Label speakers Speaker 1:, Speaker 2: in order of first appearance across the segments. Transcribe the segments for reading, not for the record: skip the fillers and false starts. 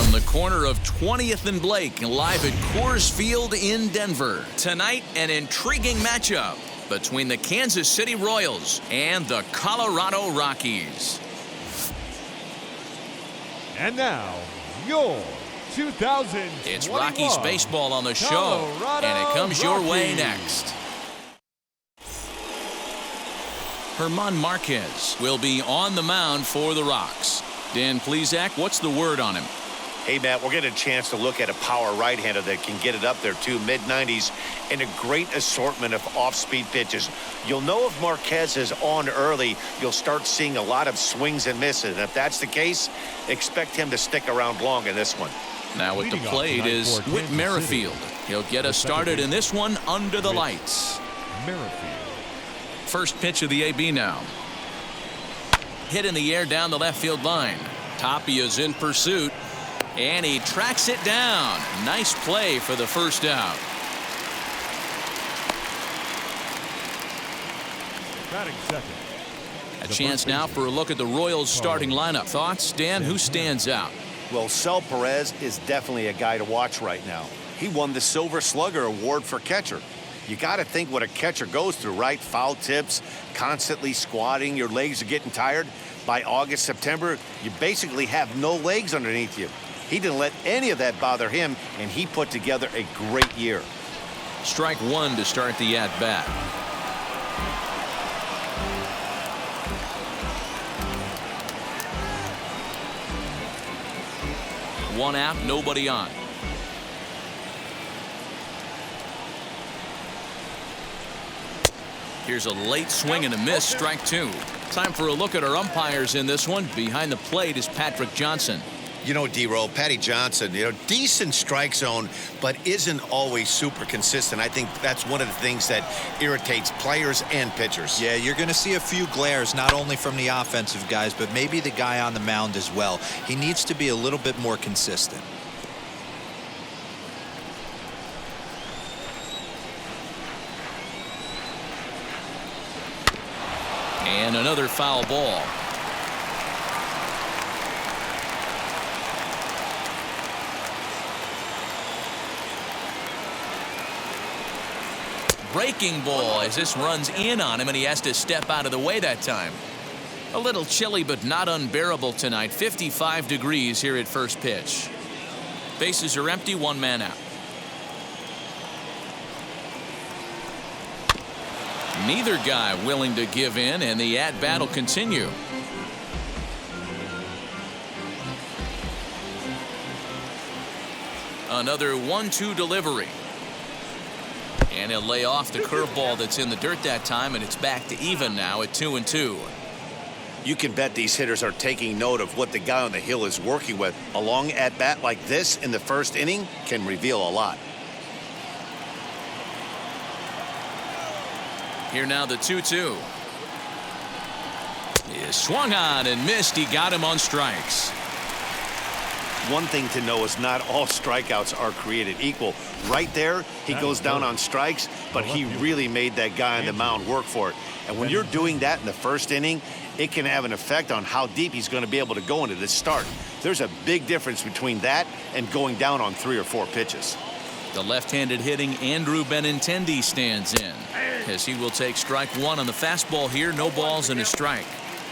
Speaker 1: From the corner of 20th and Blake, live at Coors Field in Denver. Tonight, an intriguing matchup between the Kansas City Royals and the Colorado Rockies.
Speaker 2: And now, your 2021
Speaker 1: It's Rockies baseball on the show,
Speaker 2: Colorado
Speaker 1: and it comes your way
Speaker 2: Rockies.
Speaker 1: next. German Marquez will be on the mound for the Rocks. Dan Plesac, what's the word on him?
Speaker 3: Hey, Matt, we're getting a chance to look at a power right-hander that can get it up there, too, mid-90s, and a great assortment of off-speed pitches. You'll know if Marquez is on early, you'll start seeing a lot of swings and misses. And if that's the case, expect him to stick around long in this one.
Speaker 1: Now at the plate is Whit Merrifield. He'll get us started in this one under the lights.
Speaker 2: Merrifield.
Speaker 1: First pitch of the AB now. Hit in the air down the left field line. Tapia is in pursuit, and he tracks it down. Nice play for the first out.
Speaker 2: Batting second.
Speaker 1: A chance now for a look at the Royals starting lineup. Thoughts, Dan? Who stands out?
Speaker 3: Well, Sel Perez is definitely a guy to watch right now. He won the Silver Slugger Award for catcher. You got to think what a catcher goes through, right? Foul tips, constantly squatting, your legs are getting tired. By August, September, you basically have no legs underneath you. He didn't let any of that bother him, and he put together a great year.
Speaker 1: Strike one to start the at-bat. One out, nobody on. Here's a late swing and a miss, strike two. Time for a look at our umpires in this one. Behind the plate is Patrick Johnson.
Speaker 3: You know, D-Roll, Patty Johnson, decent strike zone, but isn't always super consistent. I think that's one of the things that irritates players and pitchers.
Speaker 4: Yeah, you're going to see a few glares, not only from the offensive guys, but maybe the guy on the mound as well. He needs to be a little bit more consistent.
Speaker 1: And another foul ball. Breaking ball as this runs in on him, and he has to step out of the way that time. A little chilly, but not unbearable tonight. 55 degrees here at first pitch. Bases are empty, one man out. Neither guy willing to give in, and the at-bat will continue. Another 1-2 delivery. And he'll lay off the curveball that's in the dirt that time, and it's back to even now at 2-2.
Speaker 3: You can bet these hitters are taking note of what the guy on the hill is working with. A long at-bat like this in the first inning can reveal a lot.
Speaker 1: Here now the 2-2. He swung on and missed. He got him on strikes.
Speaker 3: One thing to know is not all strikeouts are created equal. Right there, he goes down on strikes, but he really made that guy on the mound work for it. And when you're doing that in the first inning, it can have an effect on how deep he's going to be able to go into this start. There's a big difference between that and going down on 3 or 4 pitches.
Speaker 1: The left-handed hitting Andrew Benintendi stands in, as he will take strike one on the fastball here. No balls and a strike.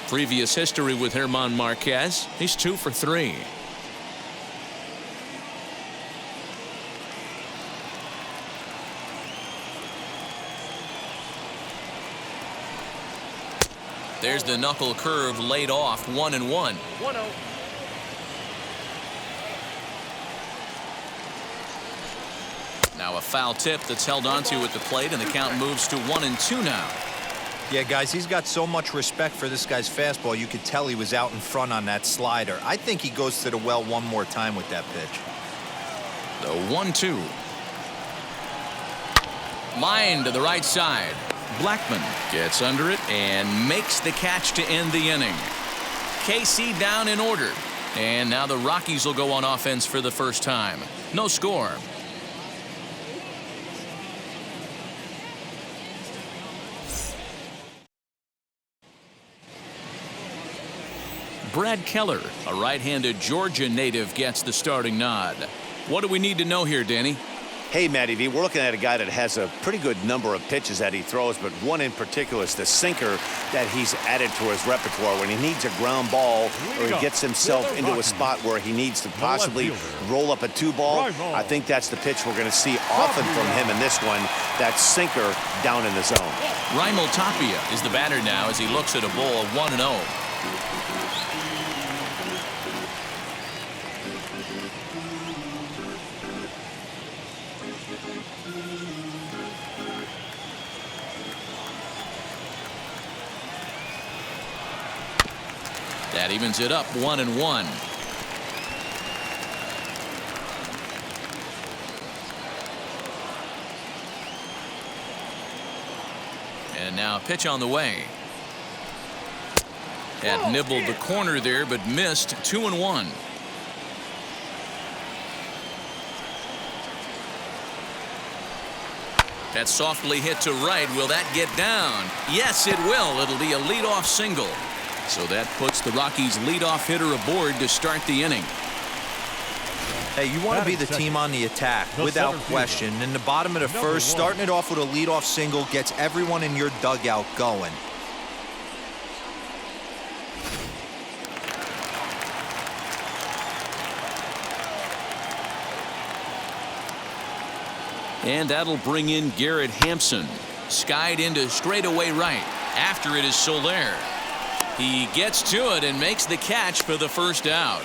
Speaker 1: Previous history with German Marquez. He's 2 for 3. There's the knuckle curve laid off, 1-1.
Speaker 2: 1-0.
Speaker 1: Now a foul tip that's held onto at the plate, and the count moves to 1-2 now.
Speaker 4: Yeah, guys, he's got so much respect for this guy's fastball. You could tell he was out in front on that slider. I think he goes to the well one more time with that pitch.
Speaker 1: The 1-2. Line to the right side. Blackman gets under it and makes the catch to end the inning. KC down in order. And now the Rockies will go on offense for the first time. No score. Brad Keller, a right-handed Georgia native, gets the starting nod. What do we need to know here, Danny?
Speaker 3: Hey, Matty V, we're looking at a guy that has a pretty good number of pitches that he throws, but one in particular is the sinker that he's added to his repertoire when he needs a ground ball or he gets himself into a spot where he needs to possibly roll up a 2-ball. I think that's the pitch we're going to see often from him in this one, that sinker down in the zone.
Speaker 1: Raimel Tapia is the batter now as he looks at a ball 1-0. That evens it up 1-1. And now pitch on the way. That nibbled the corner there, but missed. 2-1. That's softly hit to right. Will that get down? Yes, it will. It'll be a leadoff single. So that puts the Rockies' leadoff hitter aboard to start the inning.
Speaker 4: Hey, you want to be the team on the attack, without question. In the bottom of the first, starting it off with a leadoff single gets everyone in your dugout going.
Speaker 1: And that'll bring in Garrett Hampson. Skied into straightaway right. After it is Soler. He gets to it and makes the catch for the first out.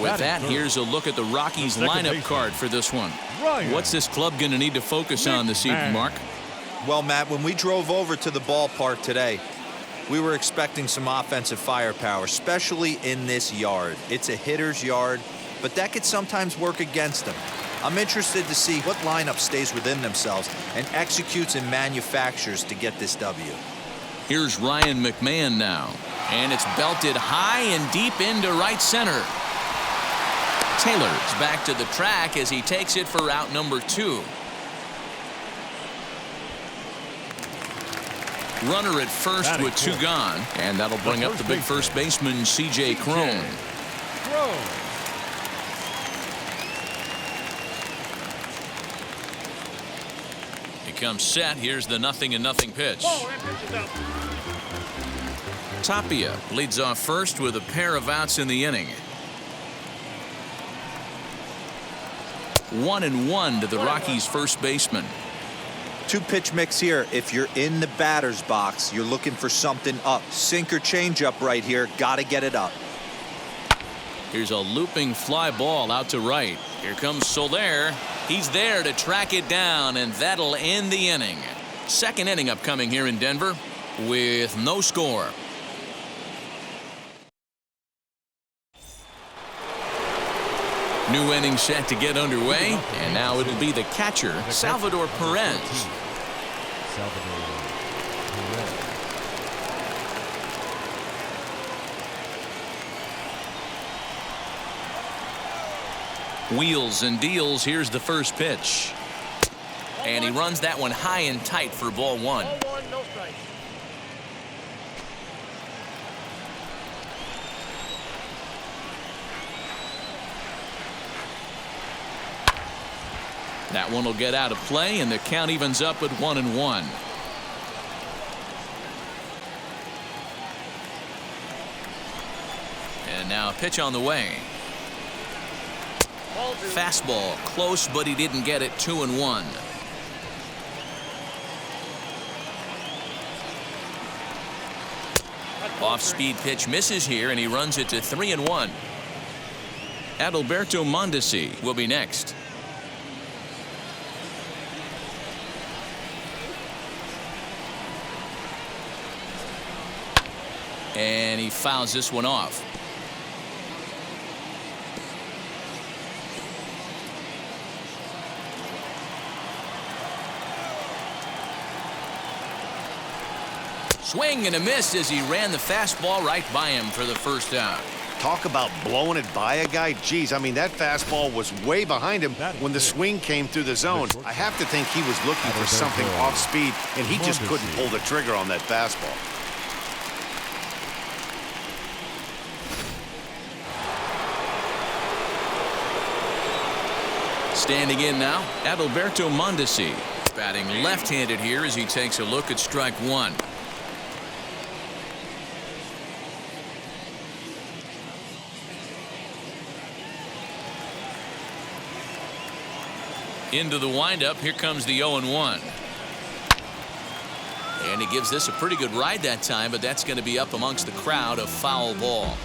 Speaker 1: With that, here's a look at the Rockies lineup card for this one. What's this club going to need to focus on this evening, Mark?
Speaker 4: Well, Matt, when we drove over to the ballpark today, we were expecting some offensive firepower, especially in this yard. It's a hitter's yard, but that could sometimes work against them. I'm interested to see what lineup stays within themselves and executes and manufactures to get this W.
Speaker 1: Here's Ryan McMahon now. And it's belted high and deep into right center. Taylor's back to the track as he takes it for out number 2. Runner at first with 2 gone. And that'll bring up the big first baseman, C.J. Cron. Comes set. Here's the 0-0 pitch. Tapia leads off first with a pair of outs in the inning. 1-1 to the Rockies' first baseman.
Speaker 4: 2-pitch mix here. If you're in the batter's box, you're looking for something up. Sinker changeup right here. Got to get it up.
Speaker 1: Here's a looping fly ball out to right. Here comes Soler. He's there to track it down, and that'll end the inning. Second inning upcoming here in Denver with no score. New inning set to get underway, and now it'll be the catcher, Salvador Perez. Wheels and deals. Here's the first pitch. And he runs that one high and tight for ball 1. That one will get out of play, and the count evens up at 1-1. And now a pitch on the way. Fastball close, but he didn't get it. 2-1. Off-speed pitch misses here, and he runs it to 3-1. Adalberto Mondesi will be next. And he fouls this one off. Swing and a miss as he ran the fastball right by him for the first out.
Speaker 3: Talk about blowing it by a guy. Geez, I mean, that fastball was way behind him when the swing came through the zone. I have to think he was looking for something off speed, and he just couldn't pull the trigger on that fastball.
Speaker 1: Standing in now, Adalberto Mondesi. Batting left-handed here as he takes a look at strike one. Into the windup, here comes the 0-1. And he gives this a pretty good ride that time, but that's going to be up amongst the crowd, a foul ball.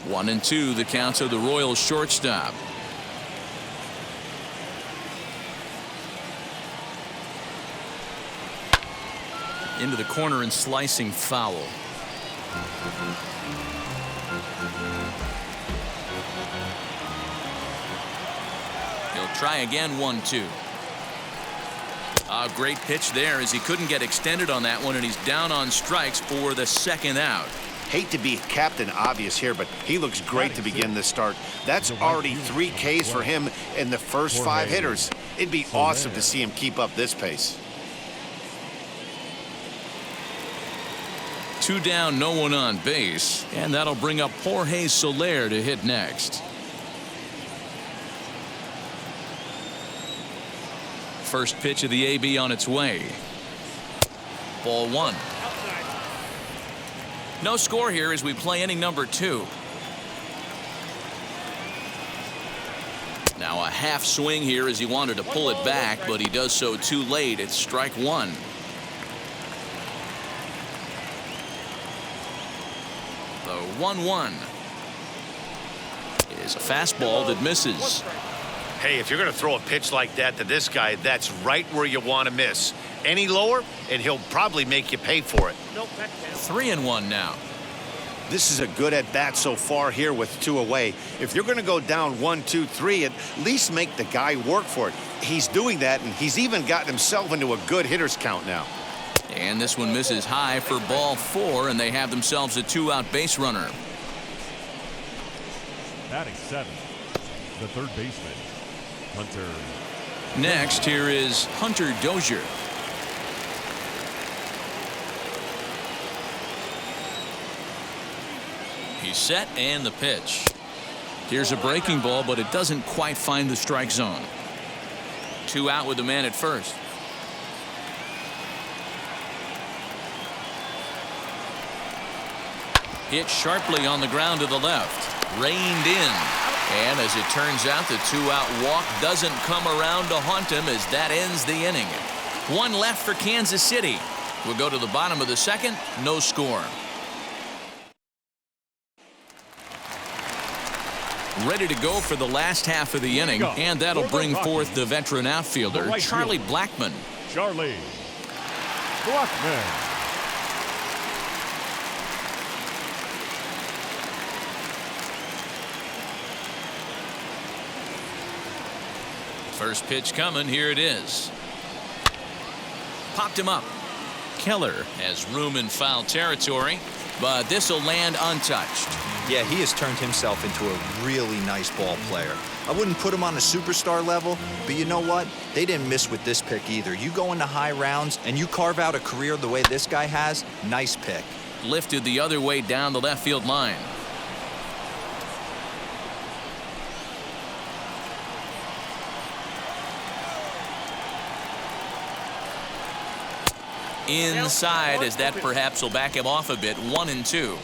Speaker 1: One and two, the count to the Royals shortstop. Into the corner and slicing foul. He'll try again, 1-2. A great pitch there as he couldn't get extended on that one, and he's down on strikes for the second out.
Speaker 3: Hate to be Captain Obvious here, but he looks great to begin this start. That's already 3 Ks for him in the first 5 hitters. It'd be awesome to see him keep up this pace.
Speaker 1: 2 down, no one on base, and that'll bring up Jorge Soler to hit next. First pitch of the AB on its way. Ball 1. No score here as we play inning number 2. Now a half swing here as he wanted to pull it back, but he does so too late. It's strike 1. The 1-1 is a fastball that misses.
Speaker 3: Hey, if you're going to throw a pitch like that to this guy, that's right where you want to miss. Any lower, and he'll probably make you pay for it.
Speaker 1: 3-1 now.
Speaker 3: This is a good at-bat so far here with 2 away. If you're going to go down 1-2-3, at least make the guy work for it. He's doing that, and he's even gotten himself into a good hitter's count now.
Speaker 1: And this one misses high for ball 4, and they have themselves a 2-out base runner.
Speaker 2: Batting 7, the third baseman, Hunter.
Speaker 1: Next, here is Hunter Dozier. He's set, and the pitch. Here's a breaking ball, but it doesn't quite find the strike zone. 2 out with the man at first. Hit sharply on the ground to the left. Reined in. And as it turns out, the 2-out walk doesn't come around to haunt him as that ends the inning. 1 left for Kansas City. We'll go to the bottom of the second. No score. Ready to go for the last half of the inning, and that'll bring forth the veteran outfielder, Charlie Blackmon.
Speaker 2: Charlie Blackmon.
Speaker 1: First pitch coming. Here it is. Popped him up. Keller has room in foul territory, but this will land untouched.
Speaker 4: Yeah, he has turned himself into a really nice ball player. I wouldn't put him on a superstar level, but you know what? They didn't miss with this pick either. You go into high rounds and you carve out a career the way this guy has, nice pick.
Speaker 1: Lifted the other way down the left field line. Inside, as that perhaps will back him off a bit. 1-2.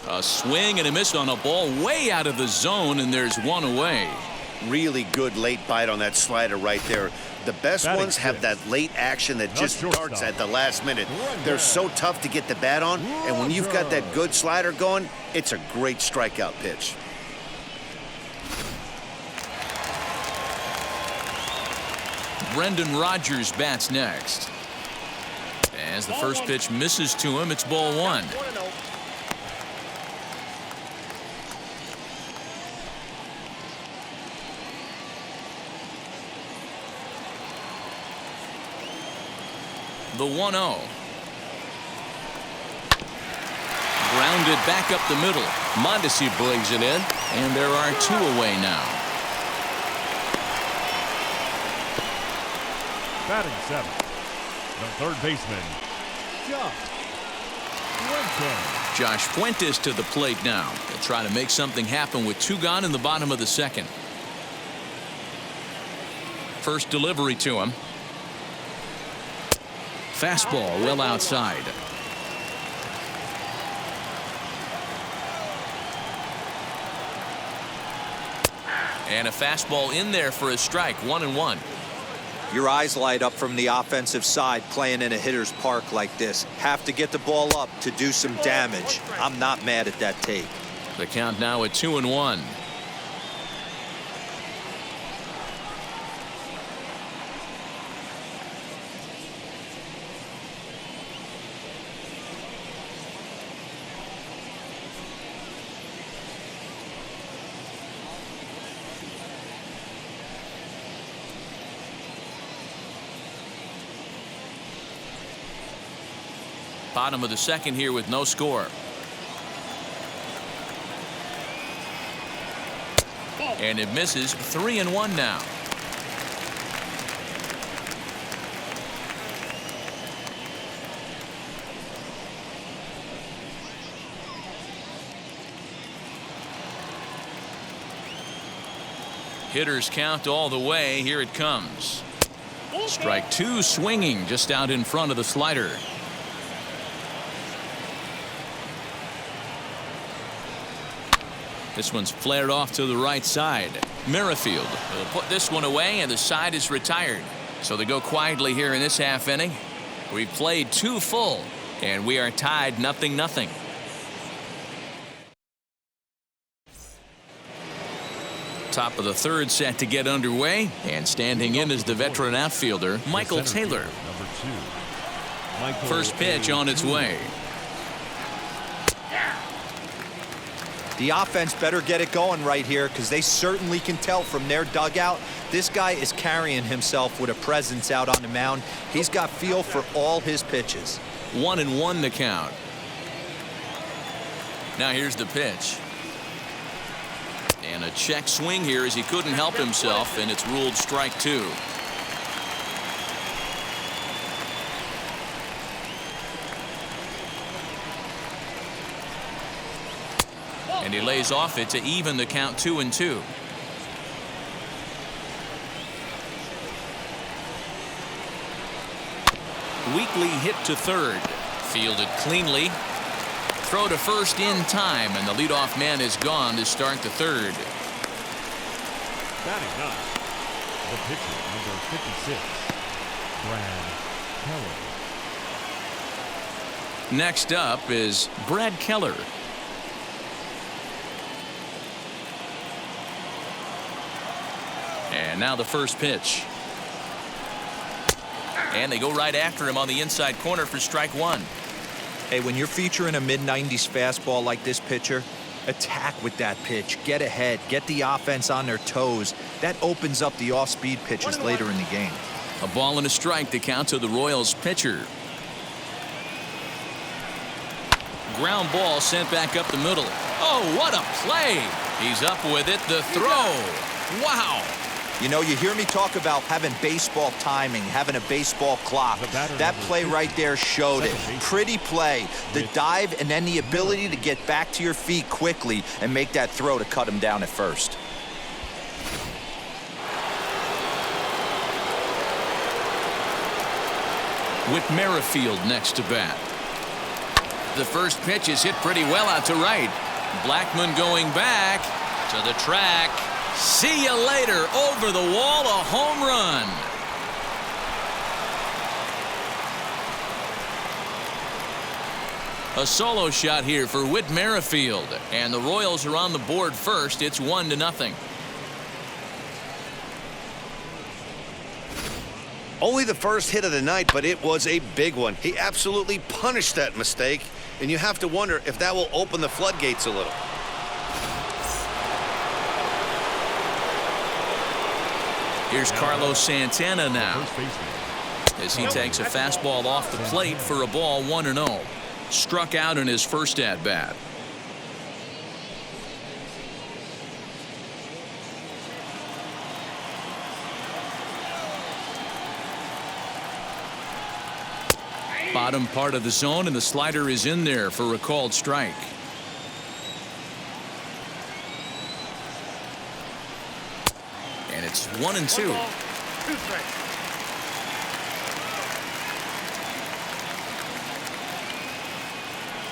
Speaker 1: A swing and a miss on a ball way out of the zone, and there's 1 away.
Speaker 3: Really good late bite on that slider right there. The best ones have that late action that just starts at the last minute. They're so tough to get the bat on, and when you've got that good slider going, it's a great strikeout pitch.
Speaker 1: Brendan Rodgers bats next. As the first pitch misses to him, it's ball one. The 1-0. Grounded back up the middle.
Speaker 5: Mondesi brings it in.
Speaker 1: And there are two away now.
Speaker 2: Batting seventh, the third baseman,
Speaker 1: Josh Fuentes to the plate now. They'll try to make something happen with two gone in the bottom of the second. First delivery to him. Fastball well outside. And a fastball in there for a strike. 1-1.
Speaker 4: Your eyes light up from the offensive side playing in a hitter's park like this. Have to get the ball up to do some damage. I'm not mad at that take.
Speaker 1: The count now at 2-1. Bottom of the second here with no score. And it misses. 3-1 now. Hitters count all the way. Here it comes. Strike two, swinging just out in front of the slider. This one's flared off to the right side. Merrifield will put this one away, and the side is retired. So they go quietly here in this half inning. We've played two full, and we are tied 0-0. Top of the third set to get underway, and standing in is the veteran outfielder, Michael Taylor.
Speaker 2: number 2.
Speaker 1: First pitch on its way.
Speaker 4: The offense better get it going right here because they certainly can tell from their dugout this guy is carrying himself with a presence out on the mound. He's got feel for all his pitches.
Speaker 1: 1-1 the count. Now here's the pitch. And a check swing here as he couldn't help himself, and it's ruled strike two. And he lays off it to even the count 2-2. Weekly hit to third. Fielded cleanly. Throw to first in time, and the leadoff man is gone to start the third.
Speaker 2: Batting ninth, the pitcher, number 56, Brad Keller.
Speaker 1: Next up is Brad Keller. And now the first pitch. And they go right after him on the inside corner for strike one.
Speaker 4: Hey, when you're featuring a mid-90s fastball like this pitcher, attack with that pitch. Get ahead. Get the offense on their toes. That opens up the off-speed pitches later in the game.
Speaker 1: A ball and a strike to count to the Royals pitcher. Ground ball sent back up the middle. Oh, what a play. He's up with it. The throw. Wow.
Speaker 4: You know, you hear me talk about having baseball timing, having a baseball clock. That play right there showed it. Pretty play. The dive and then the ability to get back to your feet quickly and make that throw to cut him down at first.
Speaker 1: With Merrifield next to bat. The first pitch is hit pretty well out to right. Blackman going back to the track. See you later. Over the wall, a home run. A solo shot here for Whit Merrifield, and the Royals are on the board first. It's 1-0.
Speaker 3: Only the first hit of the night, but it was a big one. He absolutely punished that mistake, and you have to wonder if that will open the floodgates a little.
Speaker 1: Here's Carlos Santana now, as he takes a fastball off the plate for a ball 1-0. Struck out in his first at-bat. Bottom part of the zone, and the slider is in there for a called strike. And it's 1-2.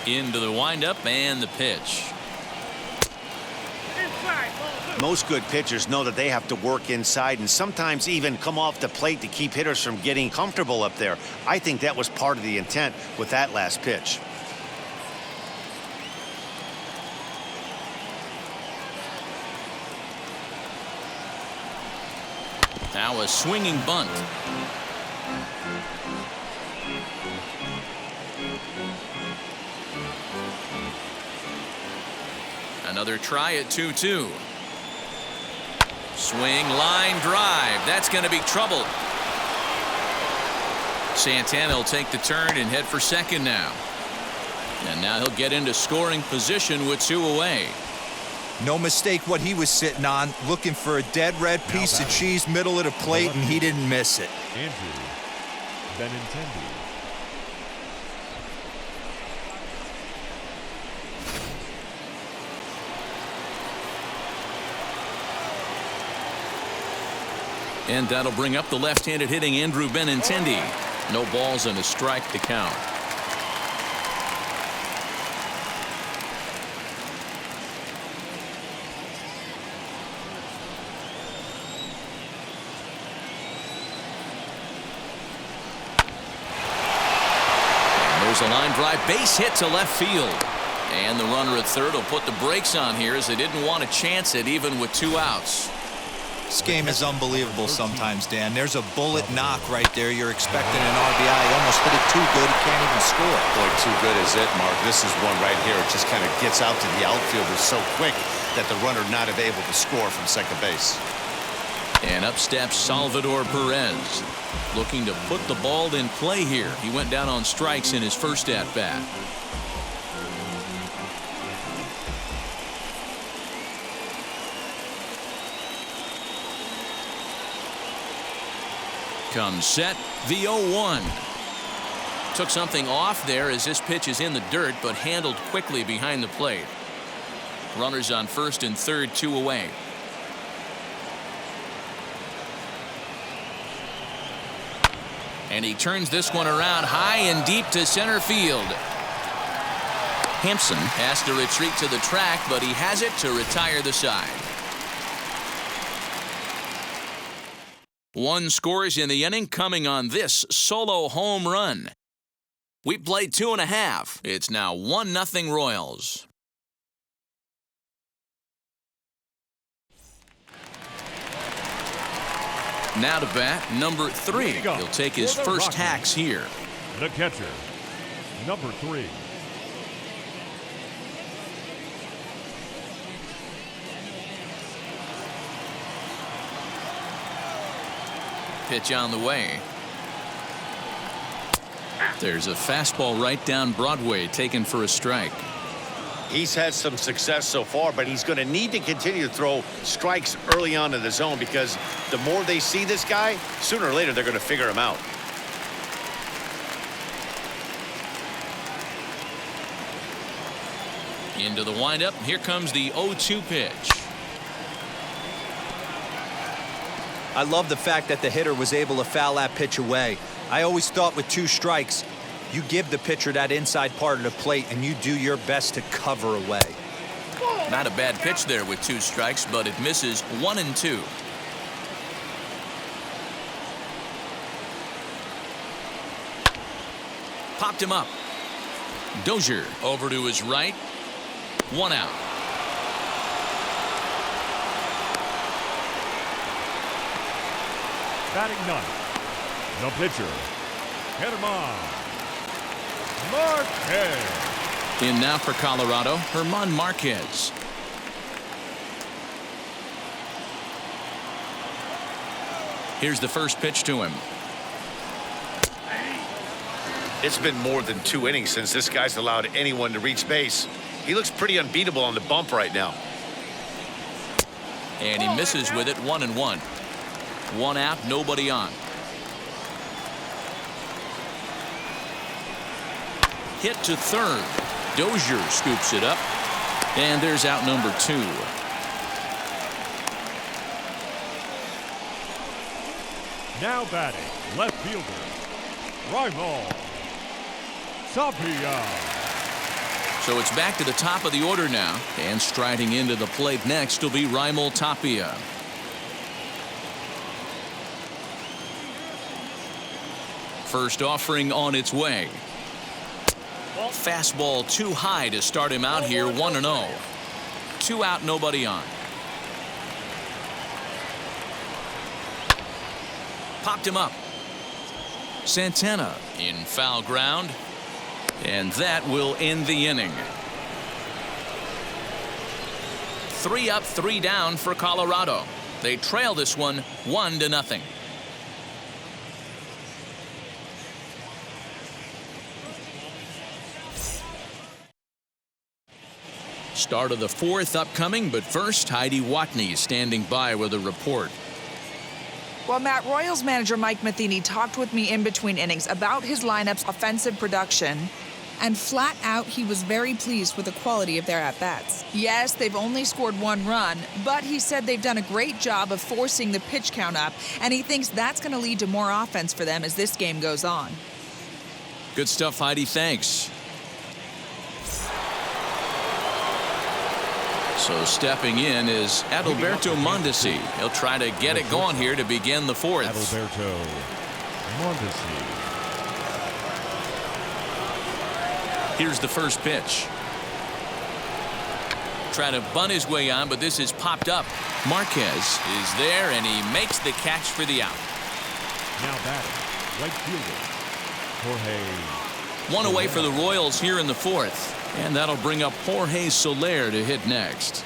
Speaker 1: Into the windup and the pitch.
Speaker 3: Most good pitchers know that they have to work inside and sometimes even come off the plate to keep hitters from getting comfortable up there. I think that was part of the intent with that last pitch.
Speaker 1: Now a swinging bunt. Another try at 2-2. Swing, line drive. That's going to be trouble. Santana will take the turn and head for second now. And now he'll get into scoring position with 2 away.
Speaker 4: No mistake what he was sitting on, looking for a dead red piece of cheese middle of the plate, and he didn't miss it.
Speaker 2: Andrew Benintendi.
Speaker 1: And that'll bring up the left-handed hitting Andrew Benintendi. No balls and a strike to count. And there's a line drive base hit to left field. And the runner at third will put the brakes on here as they didn't want to chance it even with 2 outs.
Speaker 4: This game is unbelievable sometimes, Dan. There's a bullet knock right there. You're expecting an RBI. He almost hit it too good. He can't even score.
Speaker 3: Boy, too good is it, Mark. This is one right here. It just kind of gets out to the outfielder so quick that the runner not able to score from second base.
Speaker 1: And up steps Salvador Perez, looking to put the ball in play here. He went down on strikes in his first at-bat. Comes set, the 0-1. Took something off there as this pitch is in the dirt, but handled quickly behind the plate. Runners on first and third, 2 away. And he turns this one around high and deep to center field. Hampson has to retreat to the track, but he has it to retire the side. 1 scores in the inning coming on this solo home run. We played 2.5. It's now 1-0 Royals. Now to bat number 3. He'll take his first hacks here.
Speaker 2: The catcher, number 3.
Speaker 1: Pitch on the way. There's a fastball right down Broadway, taken for a strike.
Speaker 3: He's had some success so far, but he's going to need to continue to throw strikes early on in the zone because the more they see this guy, sooner or later they're going to figure him out.
Speaker 1: Into the windup. Here comes the 0-2 pitch.
Speaker 4: I love the fact that the hitter was able to foul that pitch away. I always thought with 2 strikes, you give the pitcher that inside part of the plate and you do your best to cover away.
Speaker 1: Not a bad pitch there with 2 strikes, but it misses 1-2. Popped him up. Dozier over to his right. 1 out.
Speaker 2: Batting 9th, The pitcher, Germán Marquez.
Speaker 1: In now for Colorado, Germán Marquez. Here's the first pitch to him.
Speaker 3: It's been more than 2 innings since this guy's allowed anyone to reach base. He looks pretty unbeatable on the bump right now.
Speaker 1: And he misses with it, 1-1. 1 out, nobody on. Hit to third. Dozier scoops it up. And there's out number 2.
Speaker 2: Now batting, left fielder, Raimel Tapia.
Speaker 1: So it's back to the top of the order now. And striding into the plate next will be Raimel Tapia. First offering on its way. Fastball too high to start him out here, 1-0. 2 out, nobody on. Popped him up. Santana in foul ground. And that will end the inning. 3 up, 3 down for Colorado. They trail this one 1-0. Start of the 4th upcoming, but first, Heidi Watney standing by with a report.
Speaker 6: Well, Matt, Royals manager Mike Matheny talked with me in between innings about his lineup's offensive production. And flat out, he was very pleased with the quality of their at-bats. Yes, they've only scored 1 run, but he said they've done a great job of forcing the pitch count up, and he thinks that's going to lead to more offense for them as this game goes on.
Speaker 1: Good stuff, Heidi. Thanks. So stepping in is Adalberto Mondesi. He'll try to get it going here to begin the 4th.
Speaker 2: Adalberto Mondesi.
Speaker 1: Here's the first pitch. Trying to bunt his way on, but this is popped up. Marquez is there, and he makes the catch for the out.
Speaker 2: Now batting, right fielder, Jorge.
Speaker 1: 1 away for the Royals here in the 4th. And that'll bring up Jorge Soler to hit next.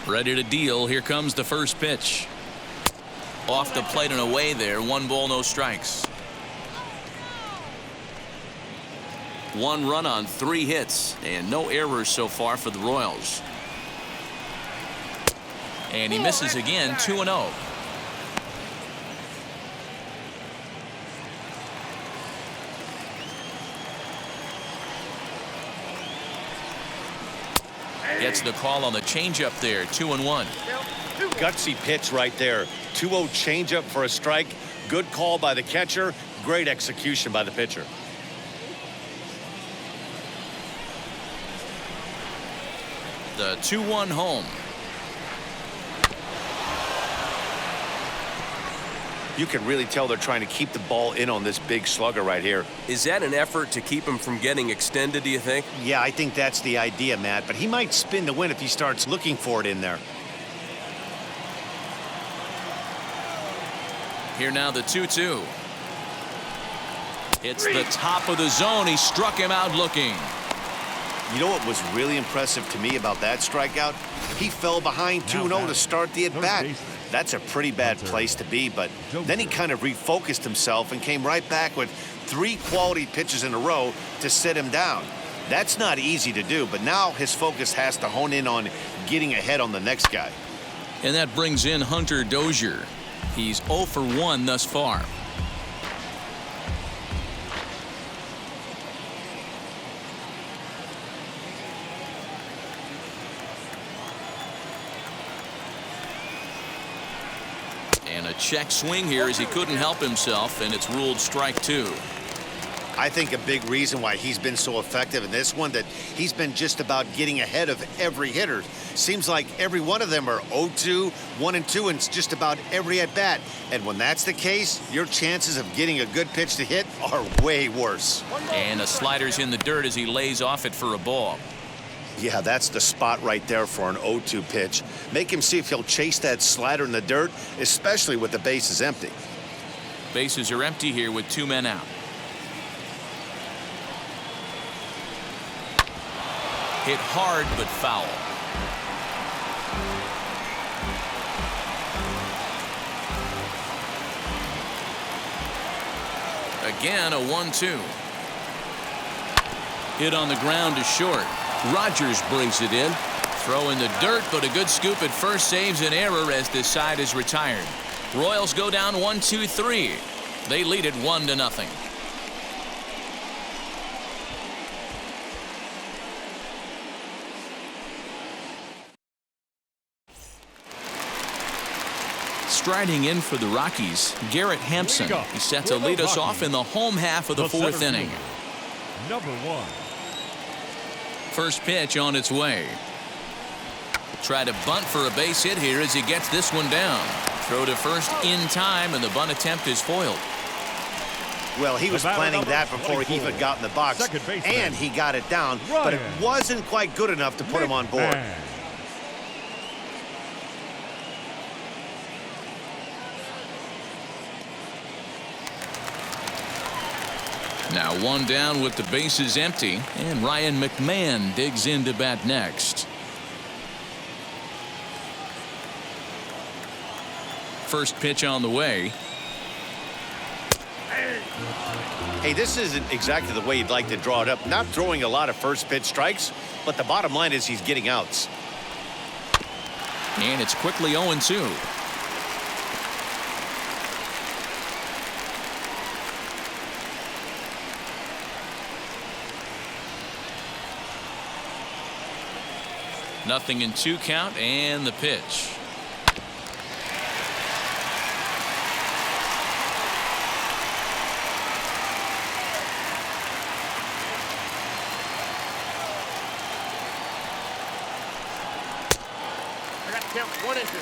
Speaker 1: Ready to deal. Here comes the first pitch. Off the plate and away there. 1 ball, no strikes. 1 run on 3 hits and no errors so far for the Royals. And he misses again, 2-0. Gets the call on the changeup there, 2-1.
Speaker 3: Gutsy pitch right there. 2-0 changeup for a strike. Good call by the catcher. Great execution by the pitcher.
Speaker 1: The 2-1 home.
Speaker 3: You can really tell they're trying to keep the ball in on this big slugger right here.
Speaker 5: Is that an effort to keep him from getting extended, do you think?
Speaker 3: Yeah, I think that's the idea, Matt. But he might spin to win if he starts looking for it in there.
Speaker 1: Here now the 2-2. It's the top of the zone. He struck him out looking.
Speaker 3: You know what was really impressive to me about that strikeout? He fell behind 2-0 to start the at-bat. That's a pretty bad place to be, but then he kind of refocused himself and came right back with 3 quality pitches in a row to sit him down. That's not easy to do, but now his focus has to hone in on getting ahead on the next guy.
Speaker 1: And that brings in Hunter Dozier. He's 0 for 1 thus far. And a check swing here as he couldn't help himself, and it's ruled strike 2.
Speaker 3: I think a big reason why he's been so effective in this one that he's been just about getting ahead of every hitter. Seems like every one of them are 0-2, 1-2, and it's just about every at-bat. And when that's the case, your chances of getting a good pitch to hit are way worse.
Speaker 1: And a slider's in the dirt as he lays off it for a ball.
Speaker 3: Yeah, that's the spot right there for an 0-2 pitch. Make him see if he'll chase that slider in the dirt, especially with the bases empty.
Speaker 1: Bases are empty here with 2 men out. Hit hard but foul. Again, a 1-2. Hit on the ground to short. Rogers brings it in. Throw in the dirt, but a good scoop at first saves an error as this side is retired. Royals go down 1-2-3. They lead it 1-0. Striding in for the Rockies, Garrett Hampson. He's set to lead us off in the home half of the 4th inning.
Speaker 2: Number 1.
Speaker 1: First pitch on its way. Try to bunt for a base hit here as he gets this one down. Throw to first in time, and the bunt attempt is foiled.
Speaker 3: Well, he was planning that before he even got in the box, and he got it down, but it wasn't quite good enough to put him on board.
Speaker 1: Now 1 down with the bases empty, and Ryan McMahon digs in to bat next. First pitch on the way.
Speaker 3: Hey, this isn't exactly the way you'd like to draw it up. Not throwing a lot of first pitch strikes, but the bottom line is he's getting outs.
Speaker 1: And it's quickly 0-2. Nothing in 2 count, and the pitch.
Speaker 7: I got to count 1 and 2.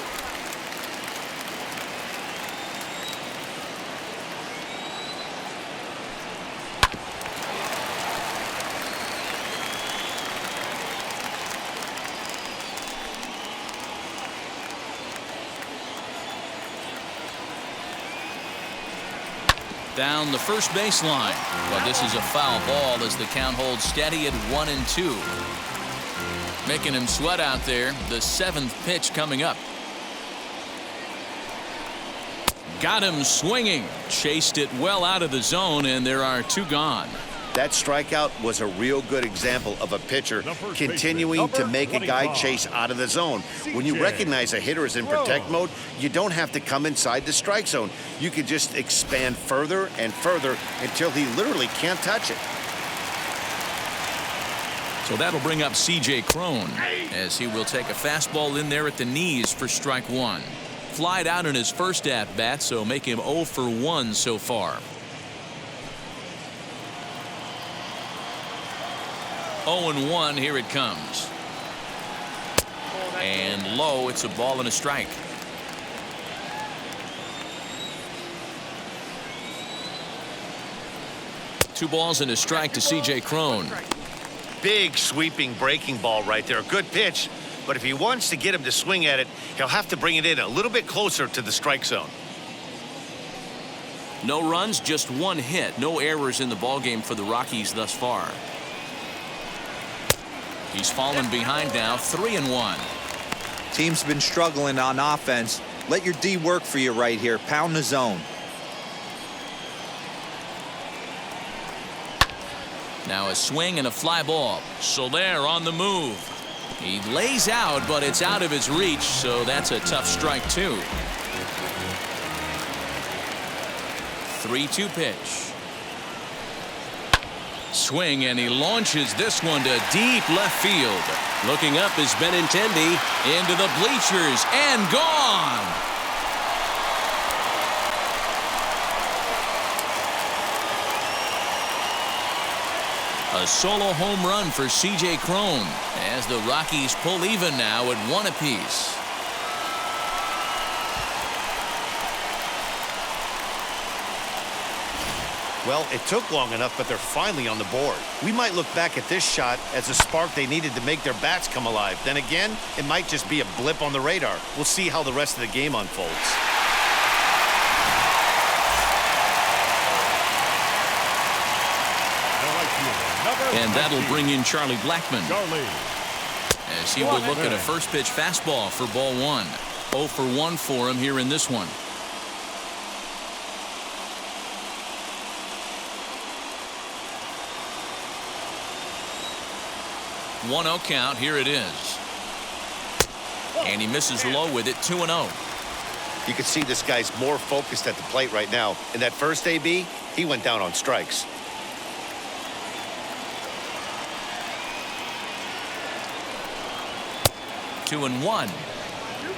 Speaker 1: Down the first baseline. But this is a foul ball as the count holds steady at 1-2. Making him sweat out there. The 7th pitch coming up. Got him swinging. Chased it well out of the zone, and there are 2 gone.
Speaker 3: That strikeout was a real good example of a pitcher continuing to make a guy chase out of the zone. When you recognize a hitter is in protect mode, you don't have to come inside the strike zone. You can just expand further and further until he literally can't touch it.
Speaker 1: So that'll bring up C.J. Cron as he will take a fastball in there at the knees for strike 1. Flied out in his first at-bat, so make him 0 for 1 so far. 0-1, here it comes. And low, it's a ball and a strike. Two balls and a strike to C.J. Cron.
Speaker 3: Big sweeping breaking ball right there. Good pitch. But if he wants to get him to swing at it, he'll have to bring it in a little bit closer to the strike zone.
Speaker 1: No runs, just 1 hit. No errors in the ballgame for the Rockies thus far. He's fallen behind now, 3-1.
Speaker 4: Team's been struggling on offense. Let your D work for you right here. Pound the zone.
Speaker 1: Now a swing and a fly ball. Soler on the move. He lays out, but it's out of his reach, so that's a tough strike, too. 3-2 pitch. Swing, and he launches this one to deep left field. Looking up is Benintendi into the bleachers and gone. A solo home run for C.J. Cron as the Rockies pull even now at 1 apiece.
Speaker 3: Well, it took long enough, but they're finally on the board. We might look back at this shot as a spark they needed to make their bats come alive. Then again, it might just be a blip on the radar. We'll see how the rest of the game unfolds.
Speaker 1: And that'll bring in Charlie Blackmon, as he will look at a first pitch fastball for ball one. 0 for 1 for him here in this one. One 0 count. Here it is. And he misses low with it. 2-0.
Speaker 3: You can see this guy's more focused at the plate right now. In that first AB, he went down on strikes.
Speaker 1: Two and one.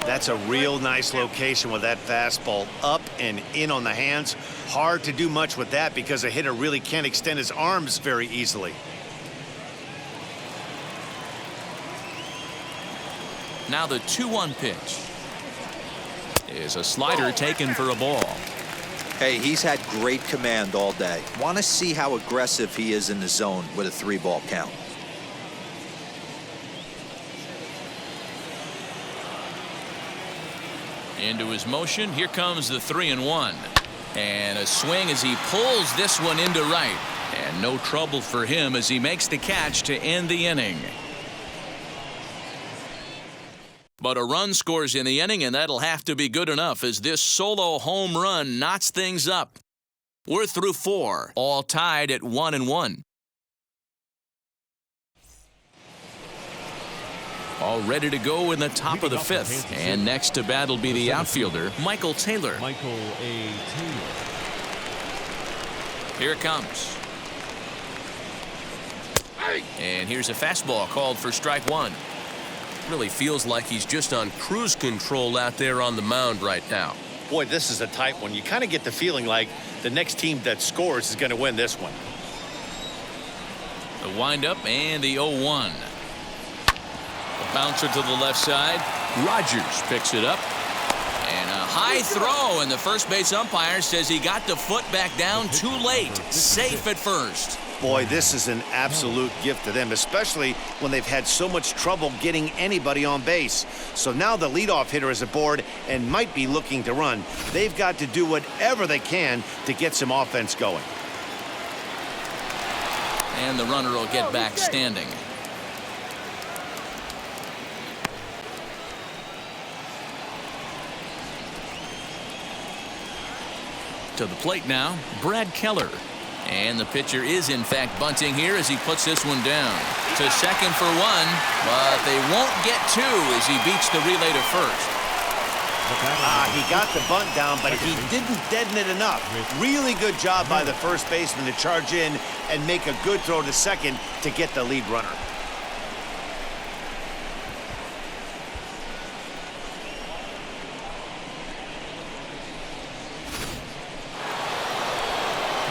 Speaker 3: That's a real nice location with that fastball up and in on the hands. Hard to do much with that because a hitter really can't extend his arms very easily.
Speaker 1: Now the 2-1 pitch is a slider taken for a ball.
Speaker 4: Hey, he's had great command all day. Want to see how aggressive he is in the zone with a 3-ball count.
Speaker 1: Into his motion. Here comes the 3-1. And a swing as he pulls this one into right. And no trouble for him as he makes the catch to end the inning. But a run scores in the inning, and that'll have to be good enough as this solo home run knots things up. We're through 4, all tied at 1-1. All ready to go in the top of the 5th. And next to bat will be the outfielder, Michael Taylor.
Speaker 2: Michael A. Taylor.
Speaker 1: Here it comes. And here's a fastball called for strike one.
Speaker 5: Really feels like he's just on cruise control out there on the mound right now.
Speaker 3: Boy, this is a tight one. You kind of get the feeling like the next team that scores is going to win this one.
Speaker 1: The windup and the 0-1. The bouncer to the left side. Rogers picks it up. And a high throw, and the first base umpire says he got the foot back down too late. Safe at first.
Speaker 3: Boy, this is an absolute gift to them, especially when they've had so much trouble getting anybody on base. So now the leadoff hitter is aboard and might be looking to run. They've got to do whatever they can to get some offense going.
Speaker 1: And the runner will get back standing. To the plate now, Brad Keller. And the pitcher is, in fact, bunting here as he puts this one down. To second for one, but they won't get two as he beats the relay to first.
Speaker 3: He got the bunt down, but he didn't deaden it enough. Really good job by the first baseman to charge in and make a good throw to second to get the lead runner.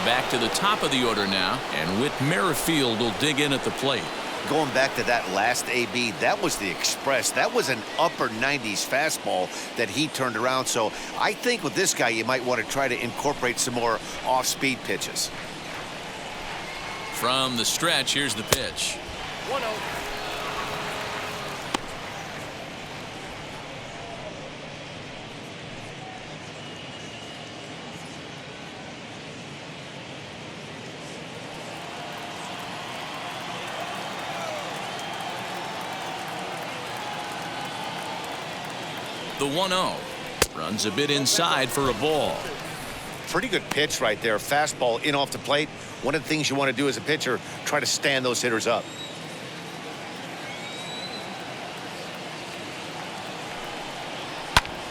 Speaker 1: Back to the top of the order now, and Whit Merrifield will dig in at the plate.
Speaker 3: Going back to that last AB, that was the express. That was an upper 90s fastball that he turned around. So I think with this guy, you might want to try to incorporate some more off-speed pitches.
Speaker 1: From the stretch, here's the pitch.
Speaker 5: 1-0.
Speaker 1: The 1-0. Runs a bit inside for a ball.
Speaker 3: Pretty good pitch right there. Fastball in off the plate. One of the things you want to do as a pitcher, try to stand those hitters up.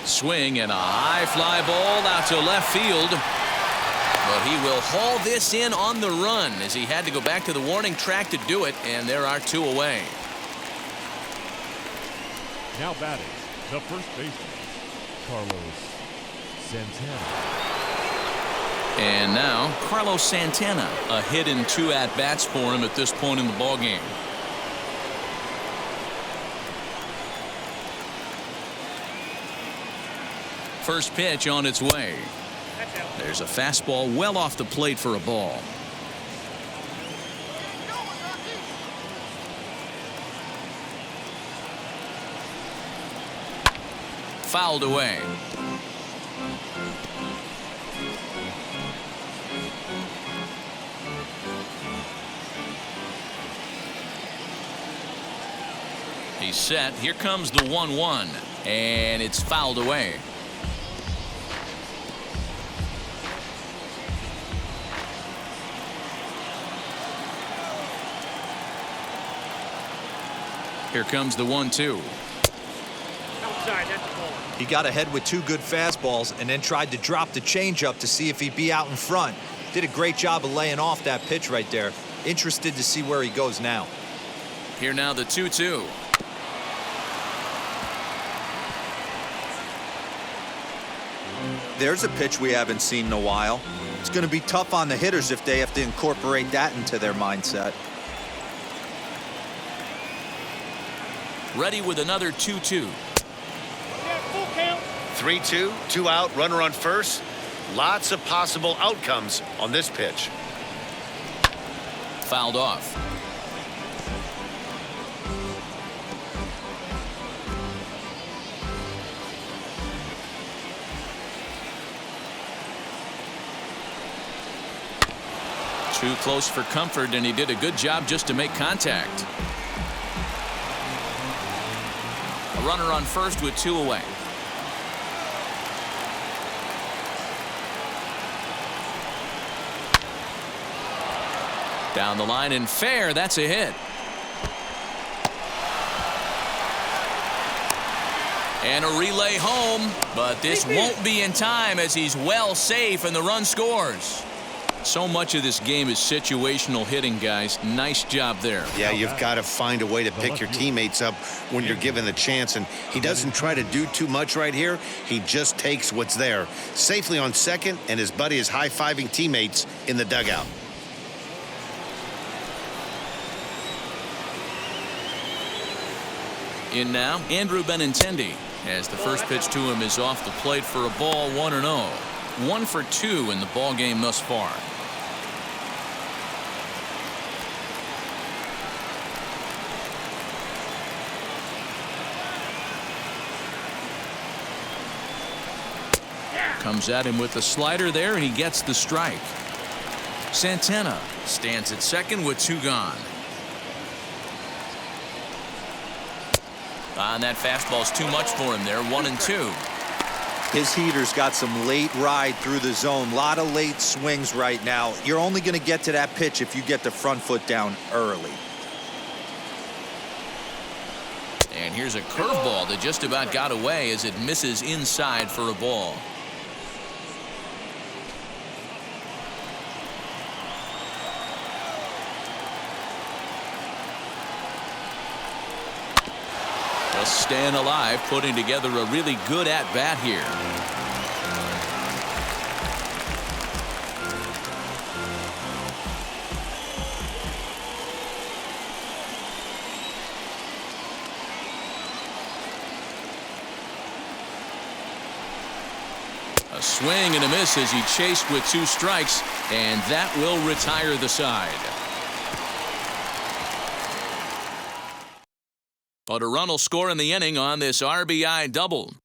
Speaker 1: Swing and a high fly ball out to left field. But he will haul this in on the run as he had to go back to the warning track to do it, and there are two away.
Speaker 2: Now batting, the first baseman, Carlos Santana.
Speaker 1: And now Carlos Santana, a hit in 2 at-bats for him at this point in the ballgame. First pitch on its way. There's a fastball well off the plate for a ball. Fouled away. He's set. Here comes the 1-1, and it's fouled away. Here comes the 1-2.
Speaker 4: He got ahead with 2 good fastballs and then tried to drop the changeup to see if he'd be out in front. Did a great job of laying off that pitch right there. Interested to see where he goes now.
Speaker 1: Here now the 2-2.
Speaker 4: There's a pitch we haven't seen in a while. It's going to be tough on the hitters if they have to incorporate that into their mindset.
Speaker 1: Ready with another 2-2.
Speaker 3: 3-2, 2 out, runner on first. Lots of possible outcomes on this pitch.
Speaker 1: Fouled off. Too close for comfort, and he did a good job just to make contact. A runner on first with 2 away. Down the line and fair. That's a hit. And a relay home, but this won't be in time as he's well safe and the run scores. So much of this game is situational hitting, guys. Nice job there.
Speaker 3: Yeah, you've got to find a way to pick your teammates up when you're given the chance, and he doesn't try to do too much right here. He just takes what's there. Safely on second, and his buddy is high-fiving teammates in the dugout.
Speaker 1: In now, Andrew Benintendi, as the first pitch to him is off the plate for a ball, 1-0. 1 for 2 in the ball game thus far. Comes at him with the slider there, and he gets the strike. Santana stands at second with 2 gone. And that fastball's too much for him there. 1-2.
Speaker 4: His heater's got some late ride through the zone. A lot of late swings right now. You're only going to get to that pitch if you get the front foot down early.
Speaker 1: And here's a curveball that just about got away as it misses inside for a ball. Just staying alive, putting together a really good at-bat here. A swing and a miss as he chased with 2 strikes, and that will retire the side. But a run will score in the inning on this RBI double.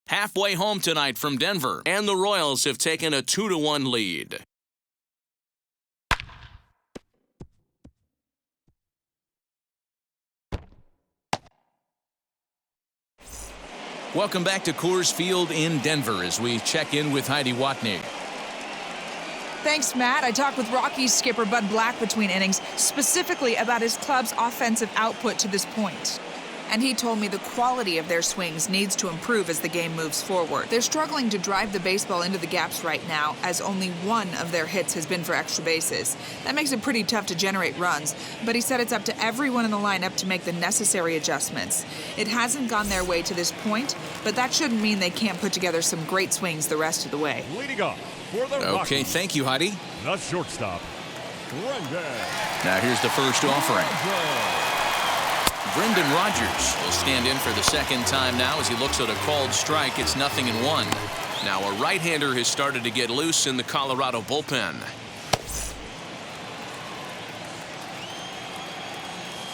Speaker 1: Halfway home tonight from Denver, and the Royals have taken a 2-1 lead. Welcome back to Coors Field in Denver as we check in with Heidi Watney.
Speaker 6: Thanks, Matt. I talked with Rockies skipper Bud Black between innings, specifically about his club's offensive output to this point. And he told me the quality of their swings needs to improve as the game moves forward. They're struggling to drive the baseball into the gaps right now, as only 1 of their hits has been for extra bases. That makes it pretty tough to generate runs, but he said it's up to everyone in the lineup to make the necessary adjustments. It hasn't gone their way to this point, but that shouldn't mean they can't put together some great swings the rest of the way.
Speaker 2: Leading off for the Rockies.
Speaker 1: Okay, thank you, Heidi.
Speaker 2: The shortstop, Brendan.
Speaker 1: Now here's the first offering. Brendan Rodgers will stand in for the second time now as he looks at a called strike. It's 0-1. Now a right-hander has started to get loose in the Colorado bullpen.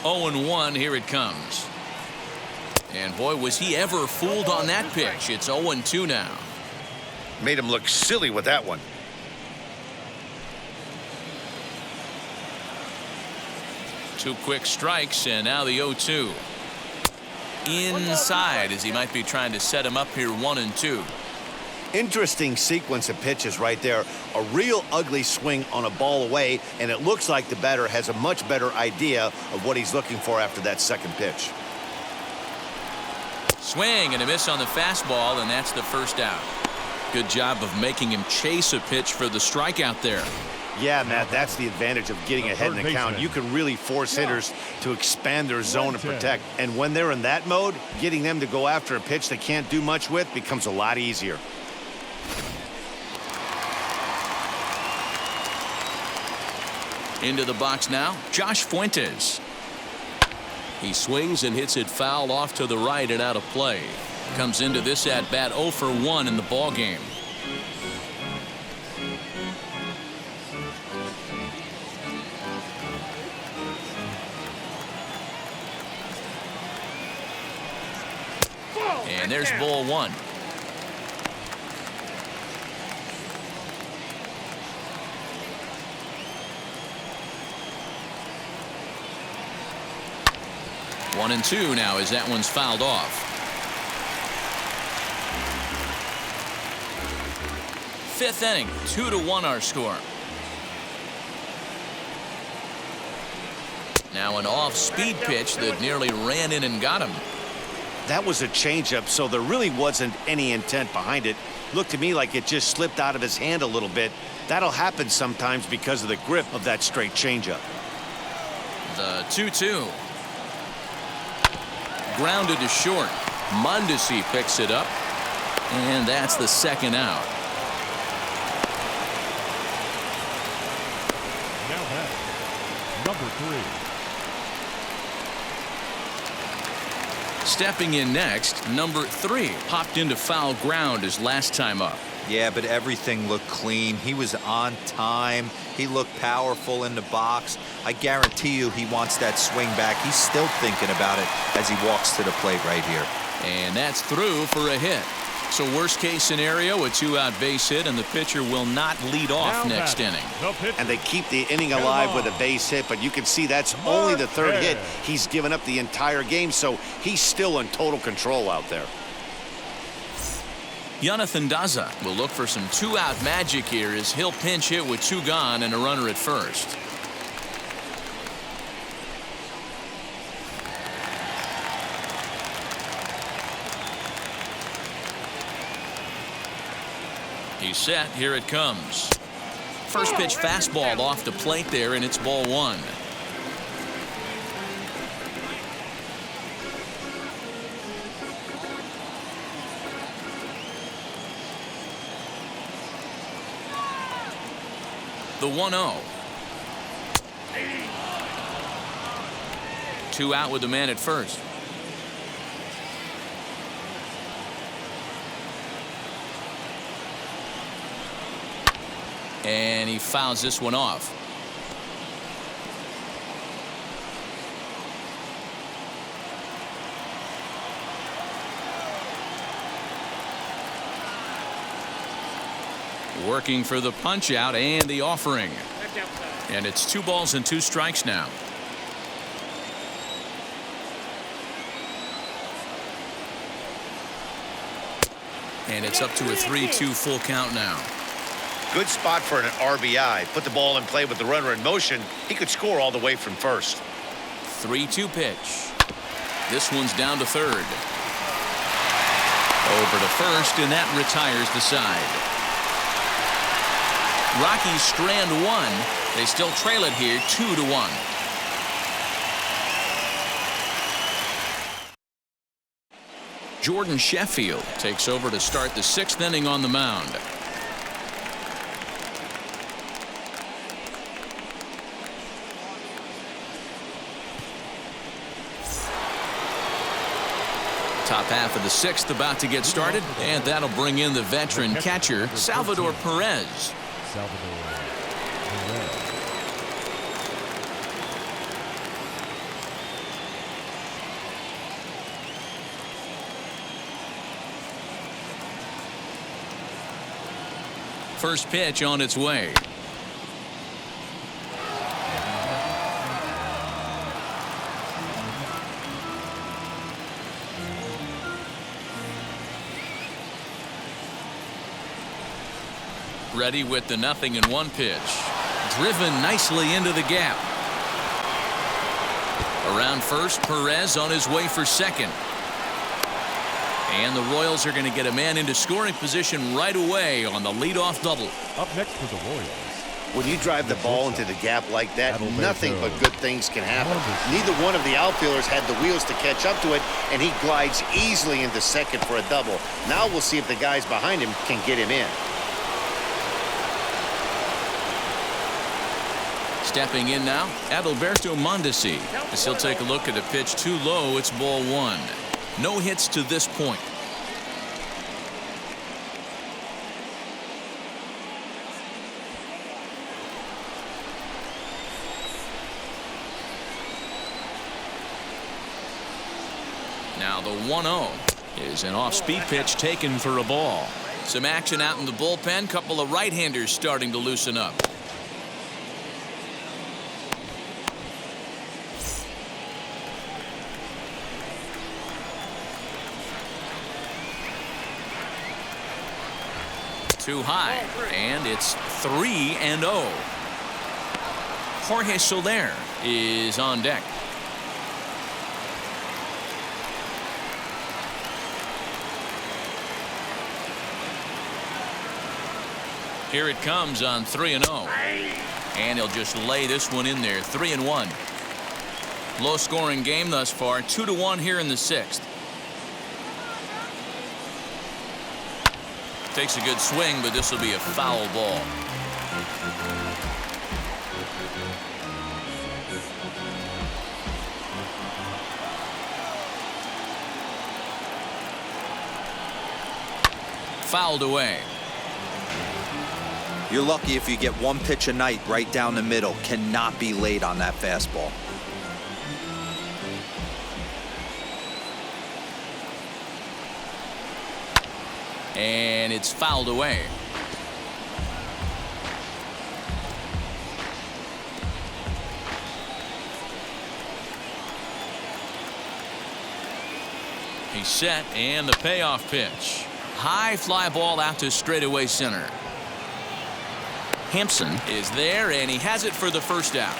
Speaker 1: 0-1, here it comes. And boy, was he ever fooled on that pitch. It's 0-2 now.
Speaker 3: Made him look silly with that one.
Speaker 1: Two quick strikes, and now the 0-2. Inside, as he might be trying to set him up here 1-2.
Speaker 3: Interesting sequence of pitches right there. A real ugly swing on a ball away, and it looks like the batter has a much better idea of what he's looking for after that second pitch.
Speaker 1: Swing and a miss on the fastball, and that's the first out. Good job of making him chase a pitch for the strikeout there.
Speaker 3: Yeah, Matt, that's the advantage of getting ahead in the count. You can really force hitters to expand their zone and protect. And when they're in that mode, getting them to go after a pitch they can't do much with becomes a lot easier.
Speaker 1: Into the box now, Josh Fuentes.
Speaker 5: He swings and hits it foul off to the right and out of play.
Speaker 1: Comes into this at bat 0 for 1 in the ball game. And there's ball 1. One and two now as that one's fouled off. Fifth inning, 2-1 our score. Now an off-speed pitch that nearly ran in and got him.
Speaker 3: That was a changeup, so there really wasn't any intent behind it. Looked to me like it just slipped out of his hand a little bit. That'll happen sometimes because of the grip of that straight changeup.
Speaker 1: The 2-2. Grounded to short. Mondesi picks it up, and that's the second out.
Speaker 2: Now batting, number 3.
Speaker 1: Stepping in next, number 3 popped into foul ground his last time up.
Speaker 4: Yeah, but everything looked clean. He was on time. He looked powerful in the box. I guarantee you he wants that swing back. He's still thinking about it as he walks to the plate right here.
Speaker 1: And that's through for a hit. So worst case scenario, a 2-out base hit, and the pitcher will not lead off
Speaker 2: Now
Speaker 1: next
Speaker 2: batting,
Speaker 1: inning.
Speaker 3: And they keep the inning alive with a base hit, but you can see that's only the third hit. He's given up the entire game, so he's still in total control out there.
Speaker 1: Jonathan Daza will look for some 2-out magic here as he'll pinch hit with 2 gone and a runner at first. He's set. Here it comes. First pitch fastball off the plate there, and it's ball 1. The 1-0. 2 out with the man at first. And he fouls this one off. Working for the punch out and the offering. And it's 2 balls and 2 strikes now. And it's up to a 3-2 full count now.
Speaker 3: Good spot for an RBI. Put the ball in play with the runner in motion. He could score all the way from first.
Speaker 1: 3-2 pitch. This one's down to third. Over to first, and that retires the side. Rockies strand 1. They still trail it here 2-1. Jordan Sheffield takes over to start the 6th inning on the mound. Top half of the sixth about to get started, and that'll bring in the veteran catcher, Salvador Perez.
Speaker 2: Salvador Perez.
Speaker 1: First pitch on its way. Ready with the 0-1 pitch. Driven nicely into the gap. Around first, Perez on his way for second. And the Royals are going to get a man into scoring position right away on the leadoff double.
Speaker 2: Up next for the Royals.
Speaker 3: When you drive the ball into the gap like that, nothing but good things can happen. Neither one of the outfielders had the wheels to catch up to it, and he glides easily into second for a double. Now we'll see if the guys behind him can get him in.
Speaker 1: Stepping in now, Adalberto Mondesi. As he'll take a look at a pitch too low, it's ball one. No hits to this point. Now the 1-0 is an off-speed pitch taken for a ball. Some action out in the bullpen. Couple of right-handers starting to loosen up. Too high, and it's 3-0. Jorge Soler is on deck. Here it comes on 3-0. And he'll just lay this one in there. 3-1. Low scoring game thus far. 2-1 here in the sixth. Takes a good swing, but this will be a foul ball. Fouled away.
Speaker 4: You're lucky if you get one pitch a night right down the middle. Cannot be late on that fastball.
Speaker 1: And it's fouled away. He's set, and the payoff pitch. High fly ball out to straightaway center. Hampson is there, and he has it for the first out.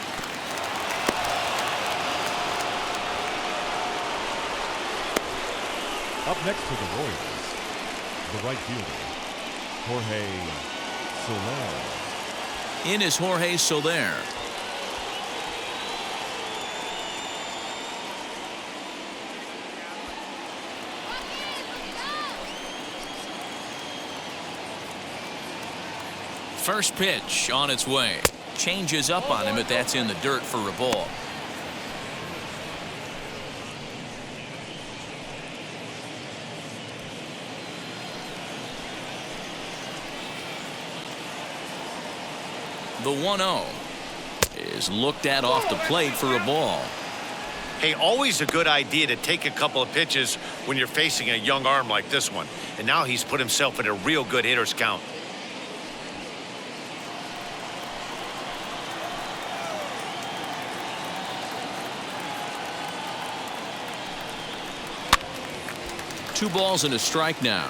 Speaker 2: Up next for the Royals, the right fielder, Jorge Soler.
Speaker 1: In is Jorge Soler. First pitch on its way. Changes up on him, but that's in the dirt for a ball. The 1-0 is looked at off the plate for a ball.
Speaker 3: Hey, always a good idea to take a couple of pitches when you're facing a young arm like this one. And now he's put himself in a real good hitter's count.
Speaker 1: Two balls and a strike now.